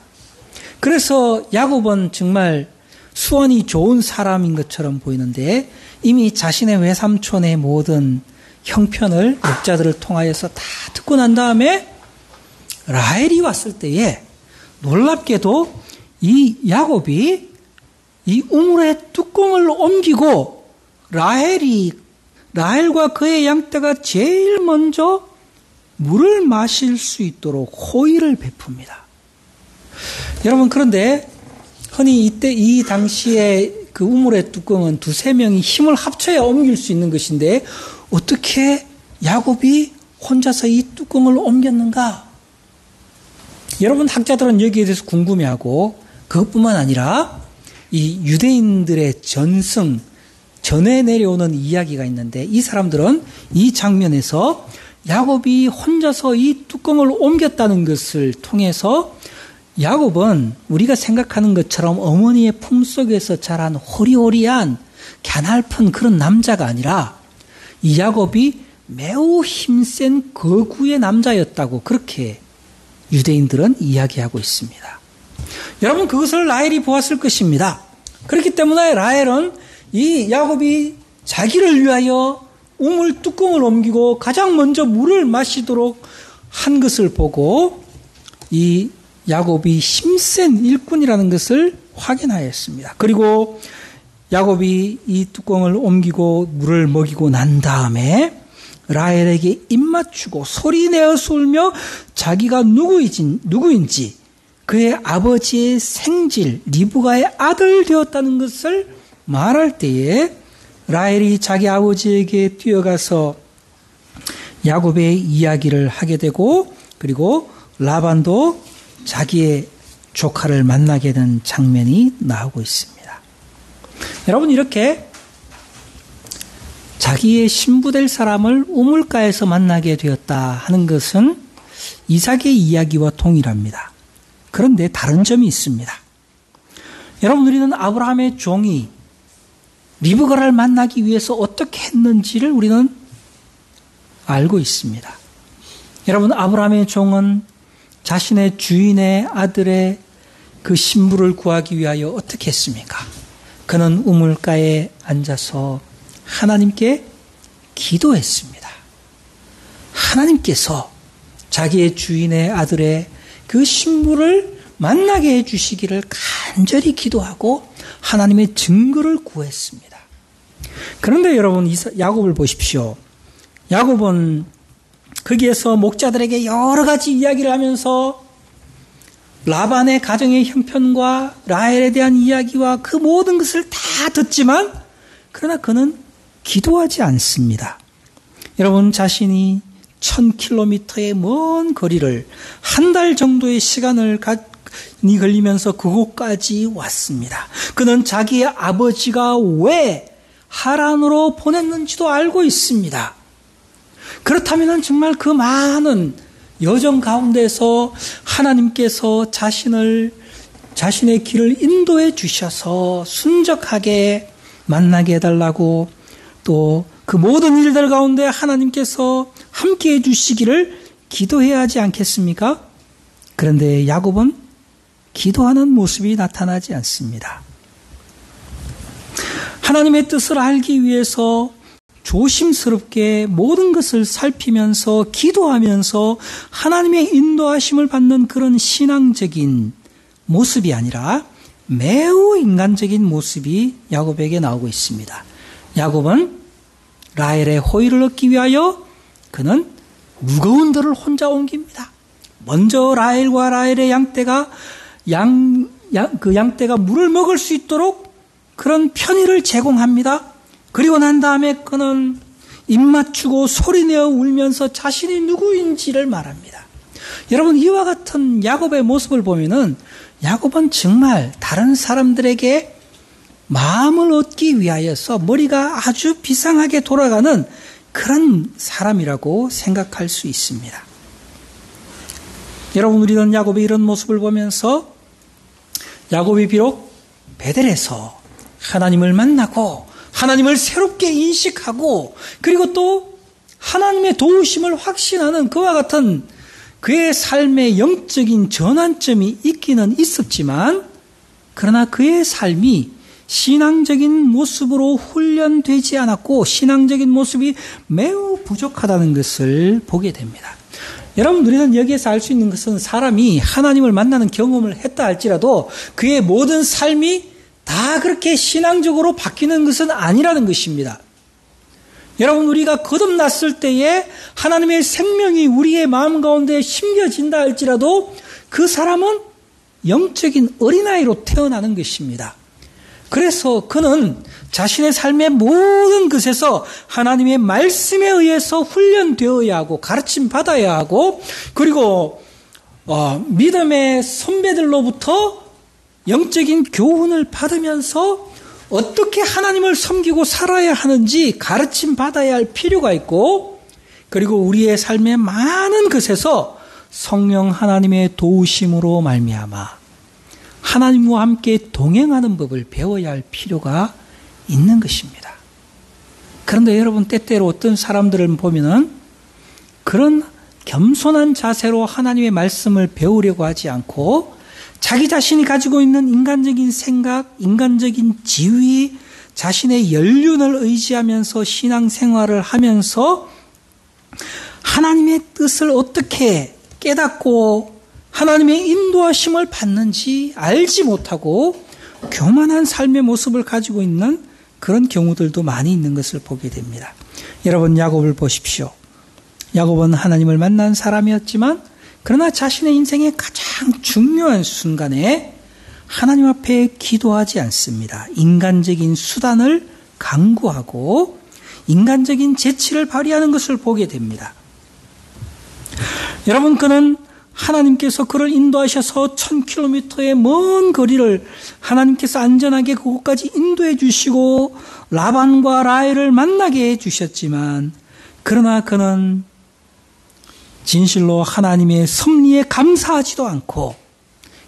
그래서 야곱은 정말 수완이 좋은 사람인 것처럼 보이는데 이미 자신의 외삼촌의 모든 형편을 목자들을 통하여서 다 듣고 난 다음에 라헬이 왔을 때에 놀랍게도 이 야곱이 이 우물의 뚜껑을 옮기고 라헬과 그의 양떼가 제일 먼저 물을 마실 수 있도록 호의를 베풉니다. 여러분, 그런데 흔히 이 당시에 그 우물의 뚜껑은 두세 명이 힘을 합쳐야 옮길 수 있는 것인데 어떻게 야곱이 혼자서 이 뚜껑을 옮겼는가? 여러분, 학자들은 여기에 대해서 궁금해하고, 그것뿐만 아니라 이 유대인들의 전에 내려오는 이야기가 있는데, 이 사람들은 이 장면에서 야곱이 혼자서 이 뚜껑을 옮겼다는 것을 통해서 야곱은 우리가 생각하는 것처럼 어머니의 품속에서 자란 호리호리한 갸냘픈 그런 남자가 아니라 이 야곱이 매우 힘센 거구의 남자였다고 그렇게 유대인들은 이야기하고 있습니다. 여러분, 그것을 라헬이 보았을 것입니다. 그렇기 때문에 라헬은 이 야곱이 자기를 위하여 우물 뚜껑을 옮기고 가장 먼저 물을 마시도록 한 것을 보고 이 야곱이 힘센 일꾼이라는 것을 확인하였습니다. 그리고 야곱이 이 뚜껑을 옮기고 물을 먹이고 난 다음에 라헬에게 입맞추고 소리내어서 울며 자기가 누구인지 그의 아버지의 생질 리브가의 아들 되었다는 것을 말할 때에 라헬이 자기 아버지에게 뛰어가서 야곱의 이야기를 하게 되고 그리고 라반도 자기의 조카를 만나게 된 장면이 나오고 있습니다. 여러분, 이렇게 자기의 신부될 사람을 우물가에서 만나게 되었다 하는 것은 이삭의 이야기와 동일합니다. 그런데 다른 점이 있습니다. 여러분, 우리는 아브라함의 종이 리브가를 만나기 위해서 어떻게 했는지를 우리는 알고 있습니다. 여러분, 아브라함의 종은 자신의 주인의 아들의 그 신부를 구하기 위하여 어떻게 했습니까? 그는 우물가에 앉아서 하나님께 기도했습니다. 하나님께서 자기의 주인의 아들의 그 신부를 만나게 해주시기를 간절히 기도하고 하나님의 증거를 구했습니다. 그런데 여러분, 야곱을 보십시오. 야곱은 거기에서 목자들에게 여러 가지 이야기를 하면서 라반의 가정의 형편과 라헬에 대한 이야기와 그 모든 것을 다 듣지만 그러나 그는 기도하지 않습니다. 여러분, 자신이 1000km의 먼 거리를 한 달 정도의 시간을 걸리면서 그곳까지 왔습니다. 그는 자기의 아버지가 왜 하란으로 보냈는지도 알고 있습니다. 그렇다면 정말 그 많은 여정 가운데서 하나님께서 자신의 길을 인도해 주셔서 순적하게 만나게 해달라고 또 그 모든 일들 가운데 하나님께서 함께 해주시기를 기도해야 하지 않겠습니까? 그런데 야곱은 기도하는 모습이 나타나지 않습니다. 하나님의 뜻을 알기 위해서 조심스럽게 모든 것을 살피면서 기도하면서 하나님의 인도하심을 받는 그런 신앙적인 모습이 아니라 매우 인간적인 모습이 야곱에게 나오고 있습니다. 야곱은 라헬의 호의를 얻기 위하여 그는 무거운 들을 혼자 옮깁니다. 먼저 라헬의 양떼가 물을 먹을 수 있도록 그런 편의를 제공합니다. 그리고 난 다음에 그는 입 맞추고 소리내어 울면서 자신이 누구인지를 말합니다. 여러분, 이와 같은 야곱의 모습을 보면은 야곱은 정말 다른 사람들에게 마음을 얻기 위하여서 머리가 아주 비상하게 돌아가는 그런 사람이라고 생각할 수 있습니다. 여러분, 우리는 야곱의 이런 모습을 보면서 야곱이 비록 베델에서 하나님을 만나고 하나님을 새롭게 인식하고 그리고 또 하나님의 도우심을 확신하는 그와 같은 그의 삶의 영적인 전환점이 있기는 있었지만 그러나 그의 삶이 신앙적인 모습으로 훈련되지 않았고 신앙적인 모습이 매우 부족하다는 것을 보게 됩니다. 여러분, 우리는 여기에서 알 수 있는 것은 사람이 하나님을 만나는 경험을 했다 할지라도 그의 모든 삶이 다 그렇게 신앙적으로 바뀌는 것은 아니라는 것입니다. 여러분, 우리가 거듭났을 때에 하나님의 생명이 우리의 마음 가운데 심겨진다 할지라도 그 사람은 영적인 어린아이로 태어나는 것입니다. 그래서 그는 자신의 삶의 모든 것에서 하나님의 말씀에 의해서 훈련되어야 하고 가르침 받아야 하고 그리고 믿음의 선배들로부터 영적인 교훈을 받으면서 어떻게 하나님을 섬기고 살아야 하는지 가르침 받아야 할 필요가 있고 그리고 우리의 삶의 많은 것에서 성령 하나님의 도우심으로 말미암아 하나님과 함께 동행하는 법을 배워야 할 필요가 있는 것입니다. 그런데 여러분, 때때로 어떤 사람들을 보면은 그런 겸손한 자세로 하나님의 말씀을 배우려고 하지 않고 자기 자신이 가지고 있는 인간적인 생각, 인간적인 지위, 자신의 연륜을 의지하면서 신앙생활을 하면서 하나님의 뜻을 어떻게 깨닫고 하나님의 인도하심을 받는지 알지 못하고 교만한 삶의 모습을 가지고 있는 그런 경우들도 많이 있는 것을 보게 됩니다. 여러분, 야곱을 보십시오. 야곱은 하나님을 만난 사람이었지만 그러나 자신의 인생의 가장 중요한 순간에 하나님 앞에 기도하지 않습니다. 인간적인 수단을 강구하고 인간적인 재치를 발휘하는 것을 보게 됩니다. 여러분, 그는 하나님께서 그를 인도하셔서 1000km의 먼 거리를 하나님께서 안전하게 그곳까지 인도해 주시고 라반과 라헬을 만나게 해 주셨지만, 그러나 그는 진실로 하나님의 섭리에 감사하지도 않고,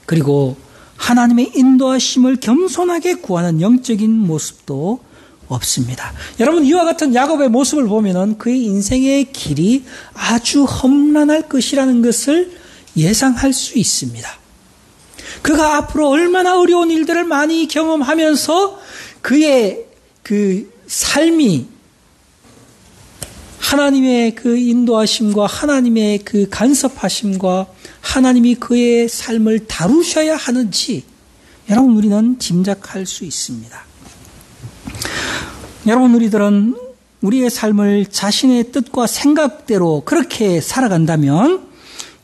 그리고 하나님의 인도하심을 겸손하게 구하는 영적인 모습도 없습니다. 여러분, 이와 같은 야곱의 모습을 보면은 그의 인생의 길이 아주 험난할 것이라는 것을 예상할 수 있습니다. 그가 앞으로 얼마나 어려운 일들을 많이 경험하면서 그의 그 삶이 하나님의 그 인도하심과 하나님의 그 간섭하심과 하나님이 그의 삶을 다루셔야 하는지 여러분, 우리는 짐작할 수 있습니다. 여러분, 우리들은 우리의 삶을 자신의 뜻과 생각대로 그렇게 살아간다면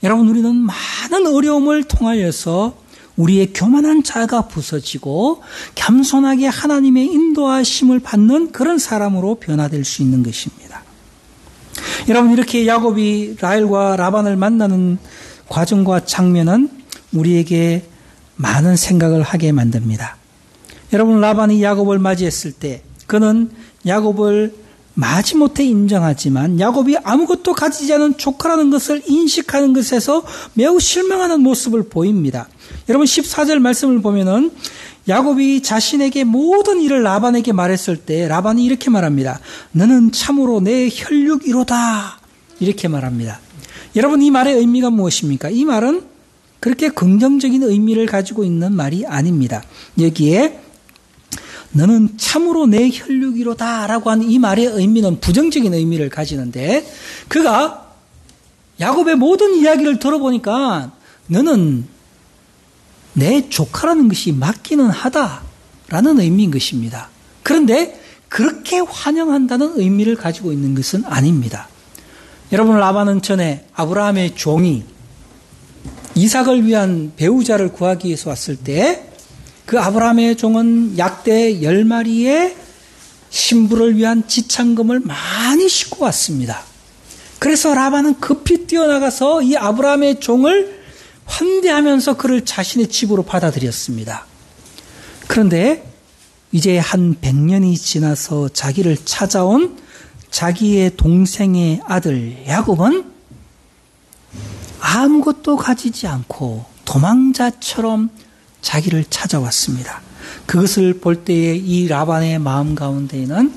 여러분, 우리는 많은 어려움을 통하여서 우리의 교만한 자가 부서지고 겸손하게 하나님의 인도하심을 받는 그런 사람으로 변화될 수 있는 것입니다. 여러분, 이렇게 야곱이 라헬과 라반을 만나는 과정과 장면은 우리에게 많은 생각을 하게 만듭니다. 여러분, 라반이 야곱을 맞이했을 때 그는 야곱을 마지못해 인정하지만 야곱이 아무것도 가지지 않은 조카라는 것을 인식하는 것에서 매우 실망하는 모습을 보입니다. 여러분, 14절 말씀을 보면은 야곱이 자신에게 모든 일을 라반에게 말했을 때 라반이 이렇게 말합니다. 너는 참으로 내 혈육이로다. 이렇게 말합니다. 여러분, 이 말의 의미가 무엇입니까? 이 말은 그렇게 긍정적인 의미를 가지고 있는 말이 아닙니다. 여기에 너는 참으로 내 혈육이로다 라고 하는 이 말의 의미는 부정적인 의미를 가지는데, 그가 야곱의 모든 이야기를 들어보니까 너는 내 조카라는 것이 맞기는 하다라는 의미인 것입니다. 그런데 그렇게 환영한다는 의미를 가지고 있는 것은 아닙니다. 여러분, 라반은 전에 아브라함의 종이 이삭을 위한 배우자를 구하기 위해서 왔을 때 그 아브라함의 종은 약대 10마리의 신부를 위한 지참금을 많이 싣고 왔습니다. 그래서 라반은 급히 뛰어나가서 이 아브라함의 종을 환대하면서 그를 자신의 집으로 받아들였습니다. 그런데 이제 한 100년이 지나서 자기를 찾아온 자기의 동생의 아들 야곱은 아무것도 가지지 않고 도망자처럼 자기를 찾아왔습니다. 그것을 볼 때에 이 라반의 마음 가운데에는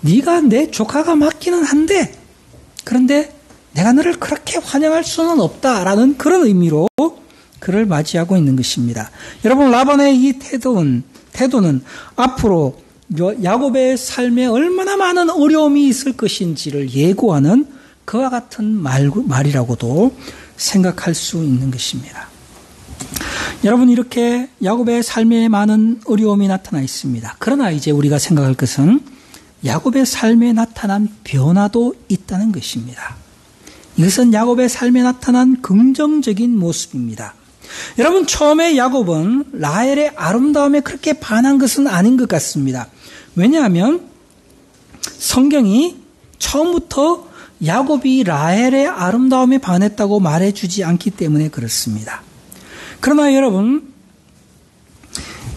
네가 내 조카가 맞기는 한데 그런데 내가 너를 그렇게 환영할 수는 없다라는 그런 의미로 그를 맞이하고 있는 것입니다. 여러분, 라반의 이 태도는 앞으로 야곱의 삶에 얼마나 많은 어려움이 있을 것인지를 예고하는 그와 같은 말이라고도 생각할 수 있는 것입니다. 여러분, 이렇게 야곱의 삶에 많은 어려움이 나타나 있습니다. 그러나 이제 우리가 생각할 것은 야곱의 삶에 나타난 변화도 있다는 것입니다. 이것은 야곱의 삶에 나타난 긍정적인 모습입니다. 여러분, 처음에 야곱은 라헬의 아름다움에 그렇게 반한 것은 아닌 것 같습니다. 왜냐하면 성경이 처음부터 야곱이 라헬의 아름다움에 반했다고 말해주지 않기 때문에 그렇습니다. 그러나 여러분,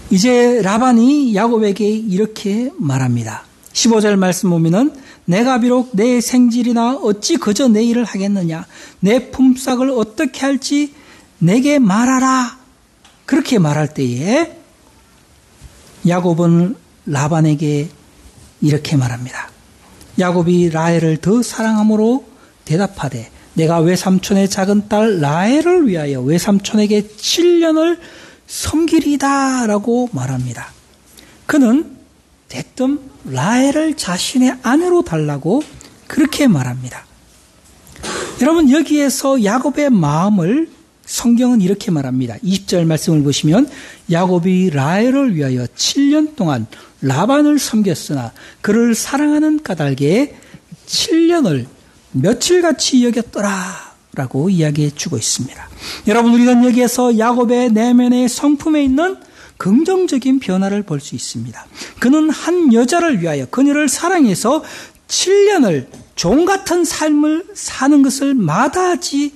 이제 라반이 야곱에게 이렇게 말합니다. 15절 말씀 보면은 내가 비록 내 생질이나 어찌 그저 내 일을 하겠느냐, 내 품삯을 어떻게 할지 내게 말하라. 그렇게 말할 때에 야곱은 라반에게 이렇게 말합니다. 야곱이 라헬을 더 사랑함으로 대답하되 내가 외삼촌의 작은 딸 라헬을 위하여 외삼촌에게 7년을 섬기리다 라고 말합니다. 그는 대뜸 라헬을 자신의 아내로 달라고 그렇게 말합니다. 여러분, 여기에서 야곱의 마음을 성경은 이렇게 말합니다. 20절 말씀을 보시면 야곱이 라헬을 위하여 7년 동안 라반을 섬겼으나 그를 사랑하는 까닭에 7년을 며칠같이 여겼더라 라고 이야기해 주고 있습니다. 여러분, 우리는 여기에서 야곱의 내면의 성품에 있는 긍정적인 변화를 볼 수 있습니다. 그는 한 여자를 위하여 그녀를 사랑해서 7년을 종 같은 삶을 사는 것을 마다하지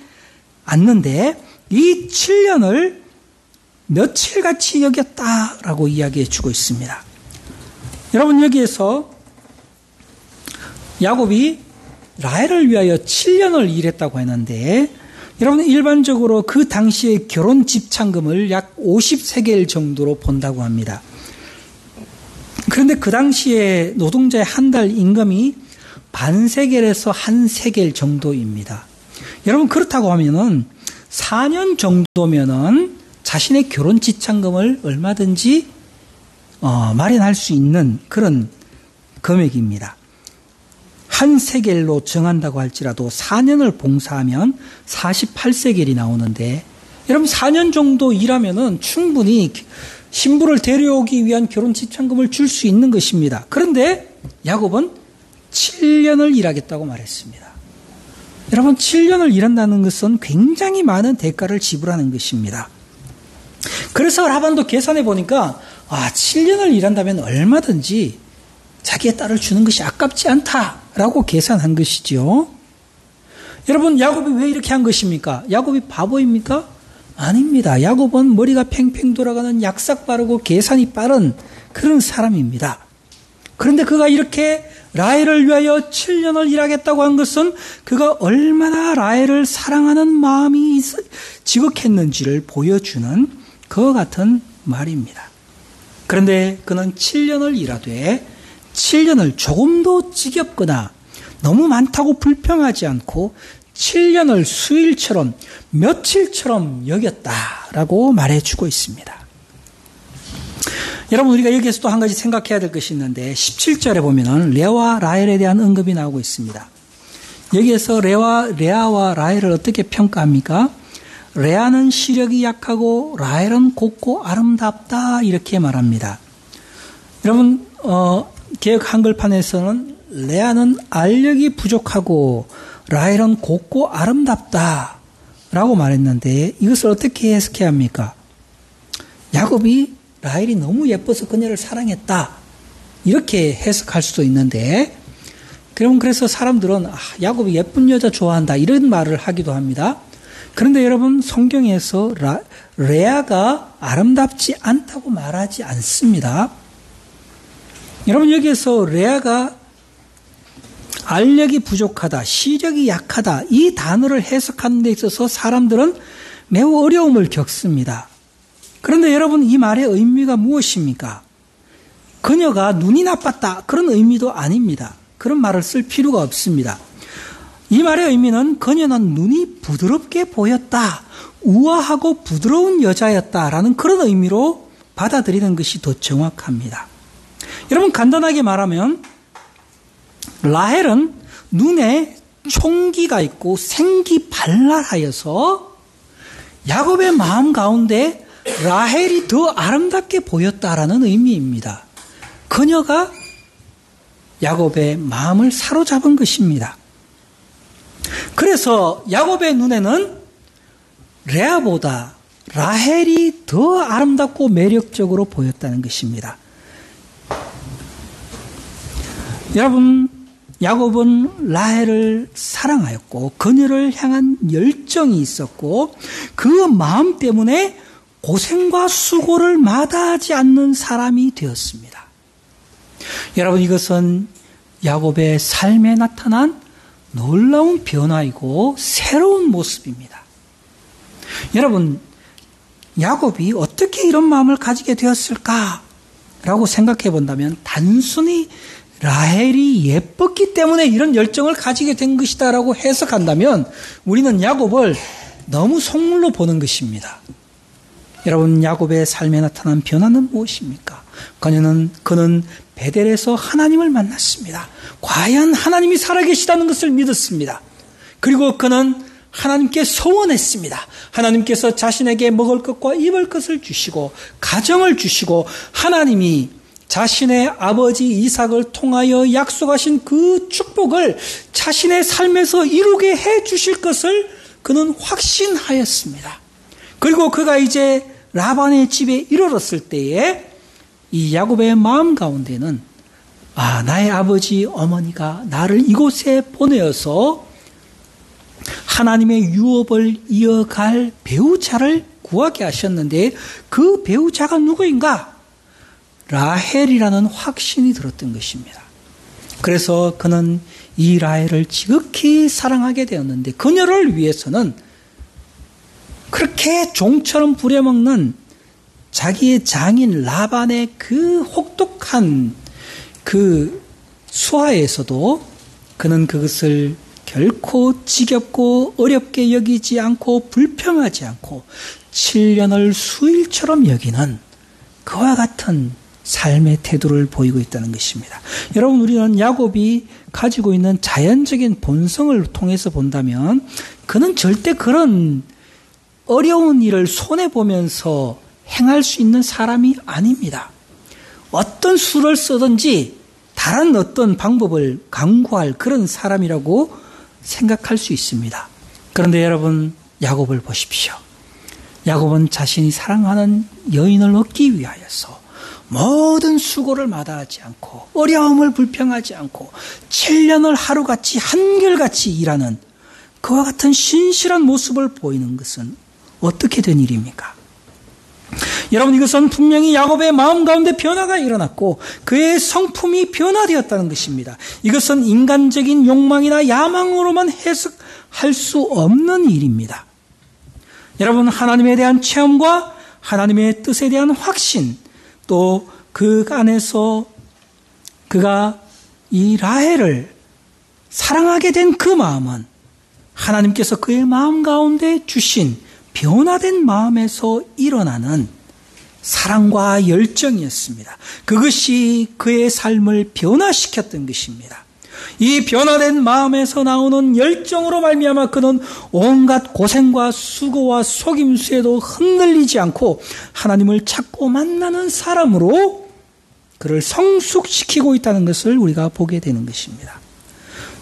않는데 이 7년을 며칠같이 여겼다라고 이야기해 주고 있습니다. 여러분, 여기에서 야곱이 라헬을 위하여 7년을 일했다고 했는데, 여러분, 일반적으로 그 당시의 결혼 집창금을 약 50세겔 정도로 본다고 합니다. 그런데 그 당시에 노동자의 한 달 임금이 반세겔에서 한 세겔 정도입니다. 여러분, 그렇다고 하면은 4년 정도면은 자신의 결혼 집창금을 얼마든지 마련할 수 있는 그런 금액입니다. 한 세겔로 정한다고 할지라도 4년을 봉사하면 48세겔이 나오는데, 여러분 4년 정도 일하면은 충분히 신부를 데려오기 위한 결혼 집창금을 줄 수 있는 것입니다. 그런데 야곱은 7년을 일하겠다고 말했습니다. 여러분, 7년을 일한다는 것은 굉장히 많은 대가를 지불하는 것입니다. 그래서 라반도 계산해 보니까 7년을 일한다면 얼마든지 자기의 딸을 주는 것이 아깝지 않다라고 계산한 것이죠. 여러분, 야곱이 왜 이렇게 한 것입니까? 야곱이 바보입니까? 아닙니다. 야곱은 머리가 팽팽 돌아가는 약삭 빠르고 계산이 빠른 그런 사람입니다. 그런데 그가 이렇게 라헬을 위하여 7년을 일하겠다고 한 것은 그가 얼마나 라헬을 사랑하는 마음이 지극했는지를 보여주는 그와 같은 말입니다. 그런데 그는 7년을 일하되 7년을 조금도 지겹거나 너무 많다고 불평하지 않고 7년을 수일처럼 며칠처럼 여겼다라고 말해주고 있습니다. 여러분, 우리가 여기에서 또 한 가지 생각해야 될 것이 있는데 17절에 보면은 레아와 라헬에 대한 언급이 나오고 있습니다. 여기에서 레아와 라헬을 어떻게 평가합니까? 레아는 시력이 약하고 라헬은 곱고 아름답다 이렇게 말합니다. 여러분, 개역 한글판에서는 레아는 알력이 부족하고 라헬은 곱고 아름답다라고 말했는데 이것을 어떻게 해석해야 합니까? 야곱이 라헬이 너무 예뻐서 그녀를 사랑했다 이렇게 해석할 수도 있는데, 그래서 사람들은 야곱이 예쁜 여자 좋아한다 이런 말을 하기도 합니다. 그런데 여러분, 성경에서 레아가 아름답지 않다고 말하지 않습니다. 여러분, 여기에서 레아가 알력이 부족하다, 시력이 약하다 이 단어를 해석하는 데 있어서 사람들은 매우 어려움을 겪습니다. 그런데 여러분, 이 말의 의미가 무엇입니까? 그녀가 눈이 나빴다 그런 의미도 아닙니다. 그런 말을 쓸 필요가 없습니다. 이 말의 의미는 그녀는 눈이 부드럽게 보였다, 우아하고 부드러운 여자였다라는 그런 의미로 받아들이는 것이 더 정확합니다. 여러분, 간단하게 말하면 라헬은 눈에 총기가 있고 생기 발랄하여서 야곱의 마음 가운데 라헬이 더 아름답게 보였다라는 의미입니다. 그녀가 야곱의 마음을 사로잡은 것입니다. 그래서 야곱의 눈에는 레아보다 라헬이 더 아름답고 매력적으로 보였다는 것입니다. 여러분, 야곱은 라헬을 사랑하였고 그녀를 향한 열정이 있었고 그 마음 때문에 고생과 수고를 마다하지 않는 사람이 되었습니다. 여러분, 이것은 야곱의 삶에 나타난 놀라운 변화이고 새로운 모습입니다. 여러분, 야곱이 어떻게 이런 마음을 가지게 되었을까라고 생각해 본다면 단순히 라헬이 예뻤기 때문에 이런 열정을 가지게 된 것이다라고 해석한다면 우리는 야곱을 너무 속물로 보는 것입니다. 여러분, 야곱의 삶에 나타난 변화는 무엇입니까? 그는 베델에서 하나님을 만났습니다. 과연 하나님이 살아계시다는 것을 믿었습니다. 그리고 그는 하나님께 소원했습니다. 하나님께서 자신에게 먹을 것과 입을 것을 주시고 가정을 주시고 하나님이 자신의 아버지 이삭을 통하여 약속하신 그 축복을 자신의 삶에서 이루게 해 주실 것을 그는 확신하였습니다. 그리고 그가 이제 라반의 집에 이르렀을 때에 이 야곱의 마음 가운데는 나의 아버지 어머니가 나를 이곳에 보내어서 하나님의 유업을 이어갈 배우자를 구하게 하셨는데 그 배우자가 누구인가? 라헬이라는 확신이 들었던 것입니다. 그래서 그는 이 라헬을 지극히 사랑하게 되었는데 그녀를 위해서는 그렇게 종처럼 부려먹는 자기의 장인 라반의 그 혹독한 그 수하에서도 그는 그것을 결코 지겹고 어렵게 여기지 않고 불평하지 않고 7년을 수일처럼 여기는 그와 같은 삶의 태도를 보이고 있다는 것입니다. 여러분, 우리는 야곱이 가지고 있는 자연적인 본성을 통해서 본다면 그는 절대 그런 어려운 일을 손해보면서 행할 수 있는 사람이 아닙니다. 어떤 수를 쓰든지 다른 어떤 방법을 강구할 그런 사람이라고 생각할 수 있습니다. 그런데 여러분, 야곱을 보십시오. 야곱은 자신이 사랑하는 여인을 얻기 위하여서 모든 수고를 마다하지 않고 어려움을 불평하지 않고 7년을 하루같이 한결같이 일하는 그와 같은 신실한 모습을 보이는 것은 어떻게 된 일입니까? 여러분, 이것은 분명히 야곱의 마음 가운데 변화가 일어났고 그의 성품이 변화되었다는 것입니다. 이것은 인간적인 욕망이나 야망으로만 해석할 수 없는 일입니다. 여러분, 하나님에 대한 체험과 하나님의 뜻에 대한 확신, 또 그 안에서 그가 이 라헬을 사랑하게 된 그 마음은 하나님께서 그의 마음 가운데 주신 변화된 마음에서 일어나는 사랑과 열정이었습니다. 그것이 그의 삶을 변화시켰던 것입니다. 이 변화된 마음에서 나오는 열정으로 말미암아 그는 온갖 고생과 수고와 속임수에도 흔들리지 않고 하나님을 찾고 만나는 사람으로 그를 성숙시키고 있다는 것을 우리가 보게 되는 것입니다.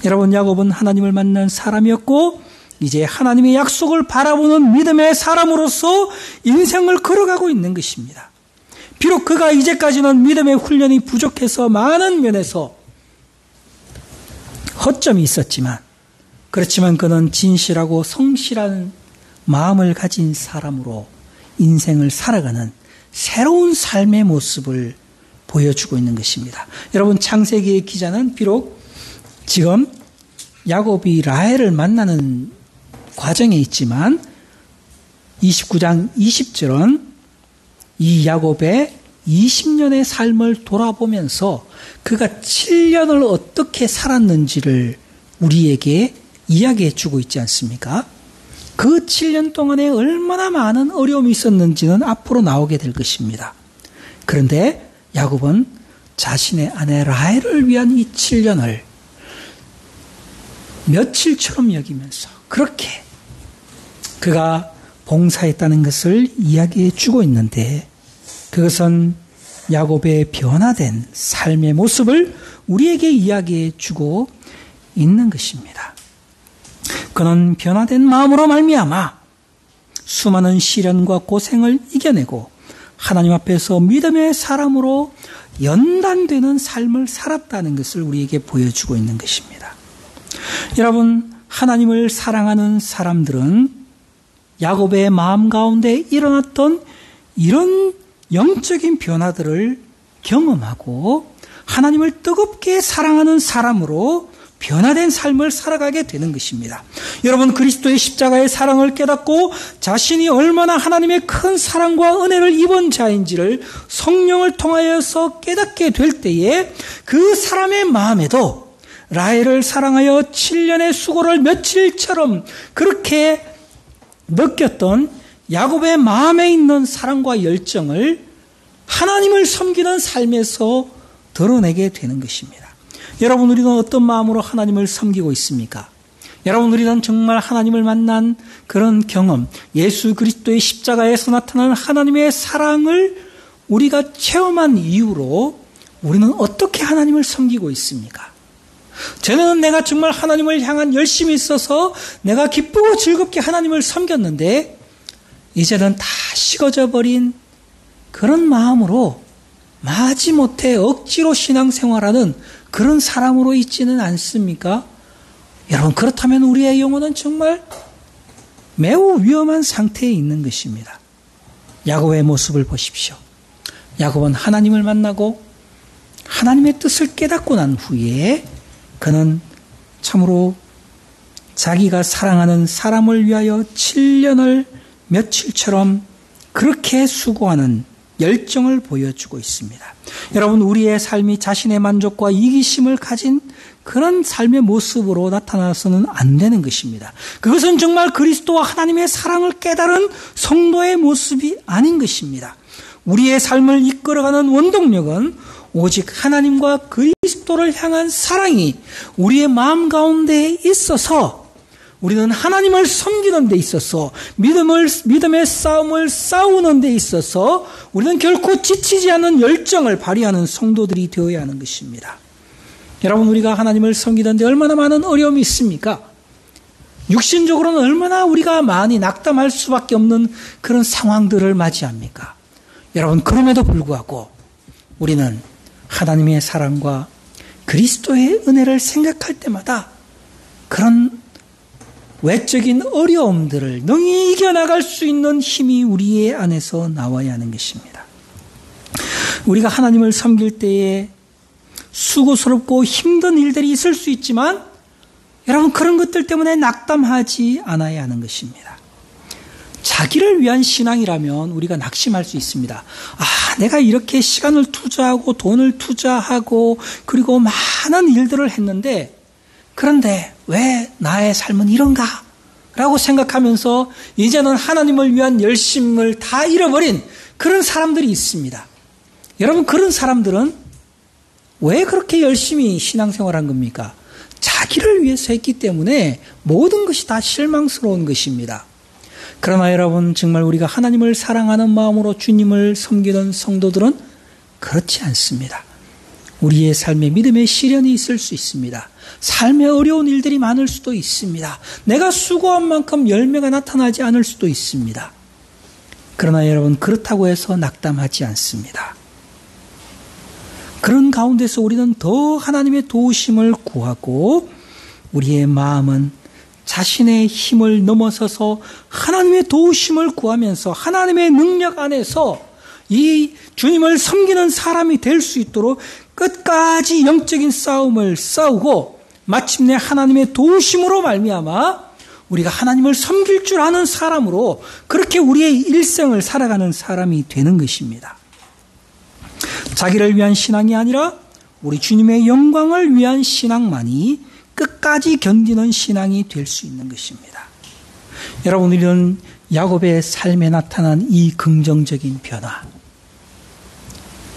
여러분, 야곱은 하나님을 만난 사람이었고 이제 하나님의 약속을 바라보는 믿음의 사람으로서 인생을 걸어가고 있는 것입니다. 비록 그가 이제까지는 믿음의 훈련이 부족해서 많은 면에서 허점이 있었지만, 그렇지만 그는 진실하고 성실한 마음을 가진 사람으로 인생을 살아가는 새로운 삶의 모습을 보여주고 있는 것입니다. 여러분, 창세기의 기자는 비록 지금 야곱이 라헬을 만나는 과정에 있지만 29장 20절은 이 야곱의 20년의 삶을 돌아보면서 그가 7년을 어떻게 살았는지를 우리에게 이야기해 주고 있지 않습니까? 그 7년 동안에 얼마나 많은 어려움이 있었는지는 앞으로 나오게 될 것입니다. 그런데 야곱은 자신의 아내 라헬을 위한 이 7년을 며칠처럼 여기면서 그렇게 그가 봉사했다는 것을 이야기해 주고 있는데, 그것은 야곱의 변화된 삶의 모습을 우리에게 이야기해 주고 있는 것입니다. 그는 변화된 마음으로 말미암아 수많은 시련과 고생을 이겨내고 하나님 앞에서 믿음의 사람으로 연단되는 삶을 살았다는 것을 우리에게 보여주고 있는 것입니다. 여러분, 하나님을 사랑하는 사람들은 야곱의 마음 가운데 일어났던 이런 영적인 변화들을 경험하고 하나님을 뜨겁게 사랑하는 사람으로 변화된 삶을 살아가게 되는 것입니다. 여러분, 그리스도의 십자가의 사랑을 깨닫고 자신이 얼마나 하나님의 큰 사랑과 은혜를 입은 자인지를 성령을 통하여서 깨닫게 될 때에 그 사람의 마음에도 라헬을 사랑하여 7년의 수고를 며칠처럼 그렇게 느꼈던 야곱의 마음에 있는 사랑과 열정을 하나님을 섬기는 삶에서 드러내게 되는 것입니다. 여러분, 우리는 어떤 마음으로 하나님을 섬기고 있습니까? 여러분, 우리는 정말 하나님을 만난 그런 경험, 예수 그리스도의 십자가에서 나타나는 하나님의 사랑을 우리가 체험한 이후로 우리는 어떻게 하나님을 섬기고 있습니까? 저는 내가 정말 하나님을 향한 열심이 있어서 내가 기쁘고 즐겁게 하나님을 섬겼는데 이제는 다 식어져 버린 그런 마음으로 마지못해 억지로 신앙생활하는 그런 사람으로 있지는 않습니까? 여러분, 그렇다면 우리의 영혼은 정말 매우 위험한 상태에 있는 것입니다. 야곱의 모습을 보십시오. 야곱은 하나님을 만나고 하나님의 뜻을 깨닫고 난 후에 그는 참으로 자기가 사랑하는 사람을 위하여 7년을 며칠처럼 그렇게 수고하는 열정을 보여주고 있습니다. 여러분, 우리의 삶이 자신의 만족과 이기심을 가진 그런 삶의 모습으로 나타나서는 안 되는 것입니다. 그것은 정말 그리스도와 하나님의 사랑을 깨달은 성도의 모습이 아닌 것입니다. 우리의 삶을 이끌어가는 원동력은 오직 하나님과 그리스도를 향한 사랑이 우리의 마음 가운데 있어서 우리는 하나님을 섬기는 데 있어서 믿음의 싸움을 싸우는 데 있어서 우리는 결코 지치지 않는 열정을 발휘하는 성도들이 되어야 하는 것입니다. 여러분, 우리가 하나님을 섬기는데 얼마나 많은 어려움이 있습니까? 육신적으로는 얼마나 우리가 많이 낙담할 수밖에 없는 그런 상황들을 맞이합니까? 여러분, 그럼에도 불구하고 우리는 하나님의 사랑과 그리스도의 은혜를 생각할 때마다 그런 외적인 어려움들을 능히 이겨나갈 수 있는 힘이 우리의 안에서 나와야 하는 것입니다. 우리가 하나님을 섬길 때에 수고스럽고 힘든 일들이 있을 수 있지만 여러분, 그런 것들 때문에 낙담하지 않아야 하는 것입니다. 자기를 위한 신앙이라면 우리가 낙심할 수 있습니다. 내가 이렇게 시간을 투자하고 돈을 투자하고 그리고 많은 일들을 했는데 그런데 왜 나의 삶은 이런가? 라고 생각하면서 이제는 하나님을 위한 열심을 다 잃어버린 그런 사람들이 있습니다. 여러분, 그런 사람들은 왜 그렇게 열심히 신앙생활한 겁니까? 자기를 위해서 했기 때문에 모든 것이 다 실망스러운 것입니다. 그러나 여러분, 정말 우리가 하나님을 사랑하는 마음으로 주님을 섬기는 성도들은 그렇지 않습니다. 우리의 삶에 믿음의 시련이 있을 수 있습니다. 삶에 어려운 일들이 많을 수도 있습니다. 내가 수고한 만큼 열매가 나타나지 않을 수도 있습니다. 그러나 여러분, 그렇다고 해서 낙담하지 않습니다. 그런 가운데서 우리는 더 하나님의 도우심을 구하고 우리의 마음은 자신의 힘을 넘어서서 하나님의 도우심을 구하면서 하나님의 능력 안에서 이 주님을 섬기는 사람이 될 수 있도록 끝까지 영적인 싸움을 싸우고 마침내 하나님의 도우심으로 말미암아 우리가 하나님을 섬길 줄 아는 사람으로 그렇게 우리의 일생을 살아가는 사람이 되는 것입니다. 자기를 위한 신앙이 아니라 우리 주님의 영광을 위한 신앙만이 끝까지 견디는 신앙이 될 수 있는 것입니다. 여러분, 우리는 야곱의 삶에 나타난 이 긍정적인 변화,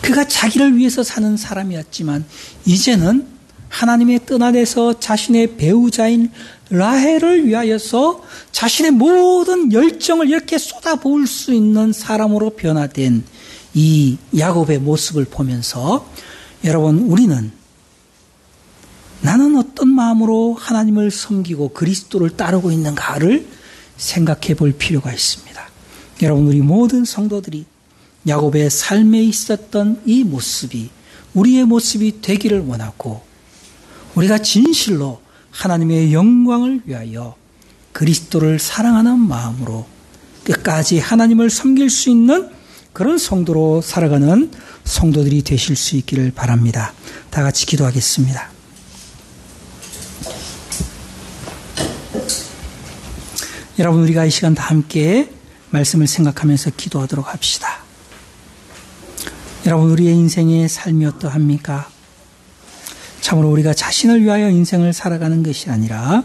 그가 자기를 위해서 사는 사람이었지만 이제는 하나님의 뜻 안에서 자신의 배우자인 라헬을 위하여서 자신의 모든 열정을 이렇게 쏟아부을 수 있는 사람으로 변화된 이 야곱의 모습을 보면서 여러분, 우리는 나는 어떤 마음으로 하나님을 섬기고 그리스도를 따르고 있는가를 생각해 볼 필요가 있습니다. 여러분, 우리 모든 성도들이 야곱의 삶에 있었던 이 모습이 우리의 모습이 되기를 원하고 우리가 진실로 하나님의 영광을 위하여 그리스도를 사랑하는 마음으로 끝까지 하나님을 섬길 수 있는 그런 성도로 살아가는 성도들이 되실 수 있기를 바랍니다. 다 같이 기도하겠습니다. 여러분, 우리가 이 시간 다 함께 말씀을 생각하면서 기도하도록 합시다. 여러분, 우리의 인생의 삶이 어떠합니까? 참으로 우리가 자신을 위하여 인생을 살아가는 것이 아니라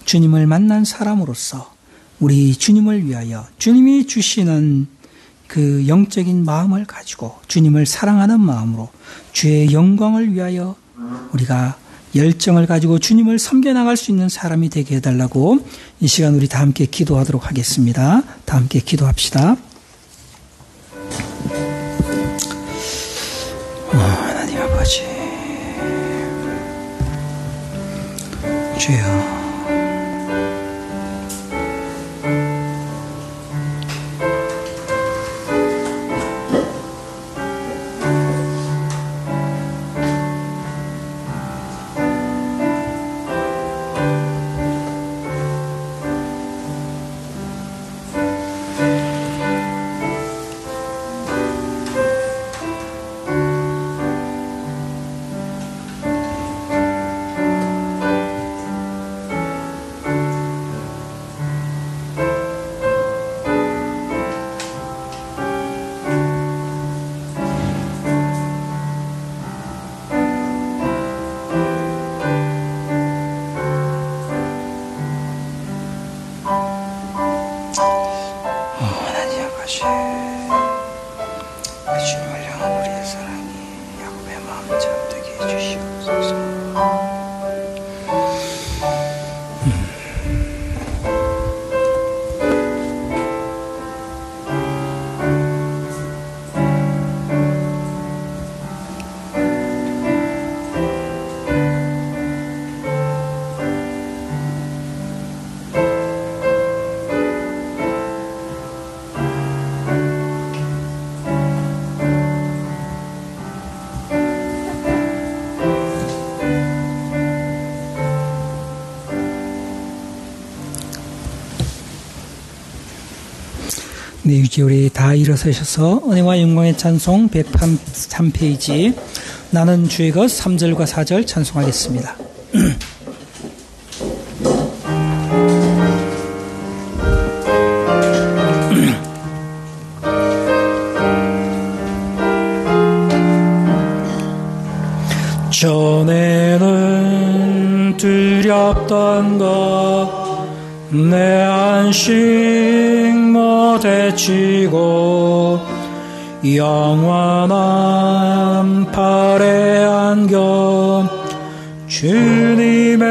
주님을 만난 사람으로서 우리 주님을 위하여 주님이 주시는 그 영적인 마음을 가지고 주님을 사랑하는 마음으로 주의 영광을 위하여 우리가 열정을 가지고 주님을 섬겨나갈 수 있는 사람이 되게 해달라고 이 시간 우리 다 함께 기도하도록 하겠습니다. 다 함께 기도합시다. 하나님 아버지, 주여, 아버지, 그 주님을 향한 우리의 사랑이 야곱의 마음 잠들게 해주시옵소서. 네, 이제 우리 다 일어서셔서 은혜와 영광의 찬송 103페이지 나는 주의 것 3절과 4절 찬송하겠습니다. 전에는 두렵던 것 내 안식 못해치고 영원한 팔에 안겨 주님의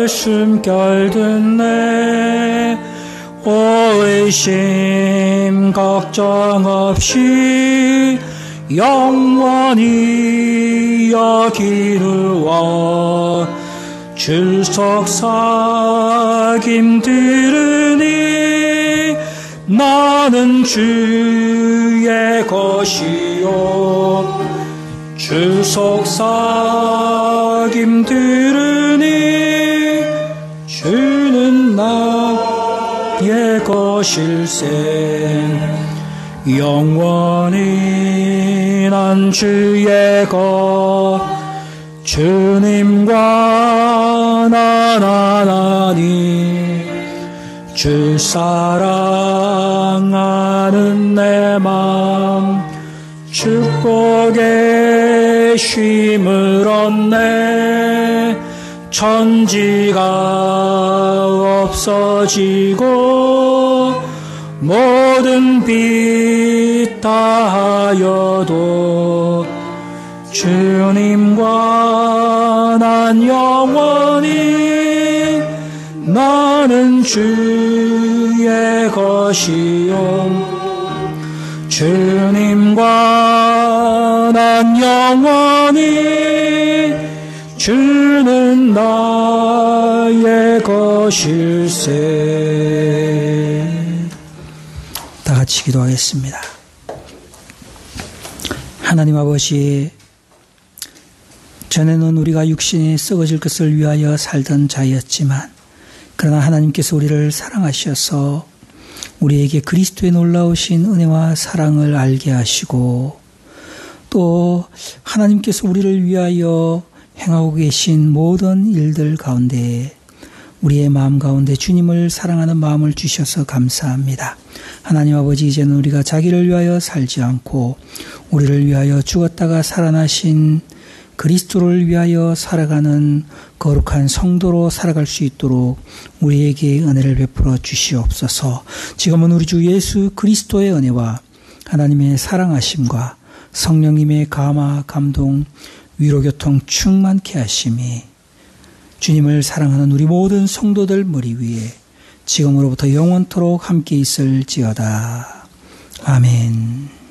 숨결 듣네. 오 의심 걱정 없이 영원히 여기르와 주 속삭임 들으니 나는 주의 것이요. 주 속삭임 들으니 주는 나의 것일세. 영원히 난 주의 것 주님과 난 하나님 주 사랑하는 내 맘 축복의 쉼을 얻네. 천지가 없어지고 모든 빛 다하여도 주님과 난 영원히 나는 주의 것이요. 주님과 난 영원히 주는 나의 것일세. 다 같이 기도하겠습니다. 하나님 아버지, 전에는 우리가 육신이 썩어질 것을 위하여 살던 자였지만 그러나 하나님께서 우리를 사랑하셔서 우리에게 그리스도의 놀라우신 은혜와 사랑을 알게 하시고 또 하나님께서 우리를 위하여 행하고 계신 모든 일들 가운데 우리의 마음 가운데 주님을 사랑하는 마음을 주셔서 감사합니다. 하나님 아버지, 이제는 우리가 자기를 위하여 살지 않고 우리를 위하여 죽었다가 살아나신 그리스도를 위하여 살아가는 거룩한 성도로 살아갈 수 있도록 우리에게 은혜를 베풀어 주시옵소서. 지금은 우리 주 예수 그리스도의 은혜와 하나님의 사랑하심과 성령님의 감화, 감동, 위로교통 충만케 하심이 주님을 사랑하는 우리 모든 성도들 머리 위에 지금으로부터 영원토록 함께 있을지어다. 아멘.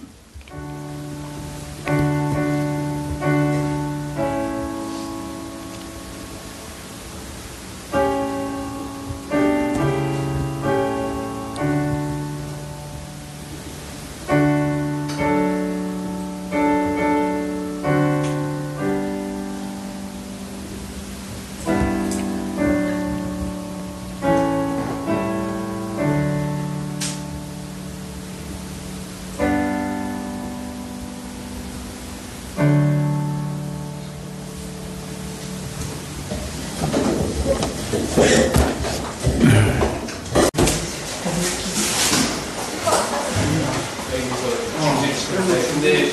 네.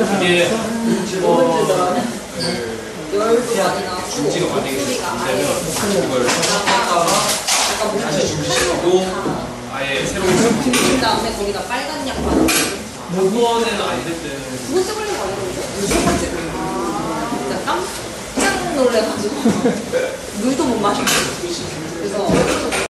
이게 열도 많이 나고 중지가 많이 되면 이걸 섞었다가 다시 중지시키고 아예 새로운 그 다음에 거기다 빨간 약 바르고 그거는 안 될 때는 그거 쓰걸린 거 아니에요? 첫 번째 진짜 깜짝 놀래가지고 물도 못 마시고 그래서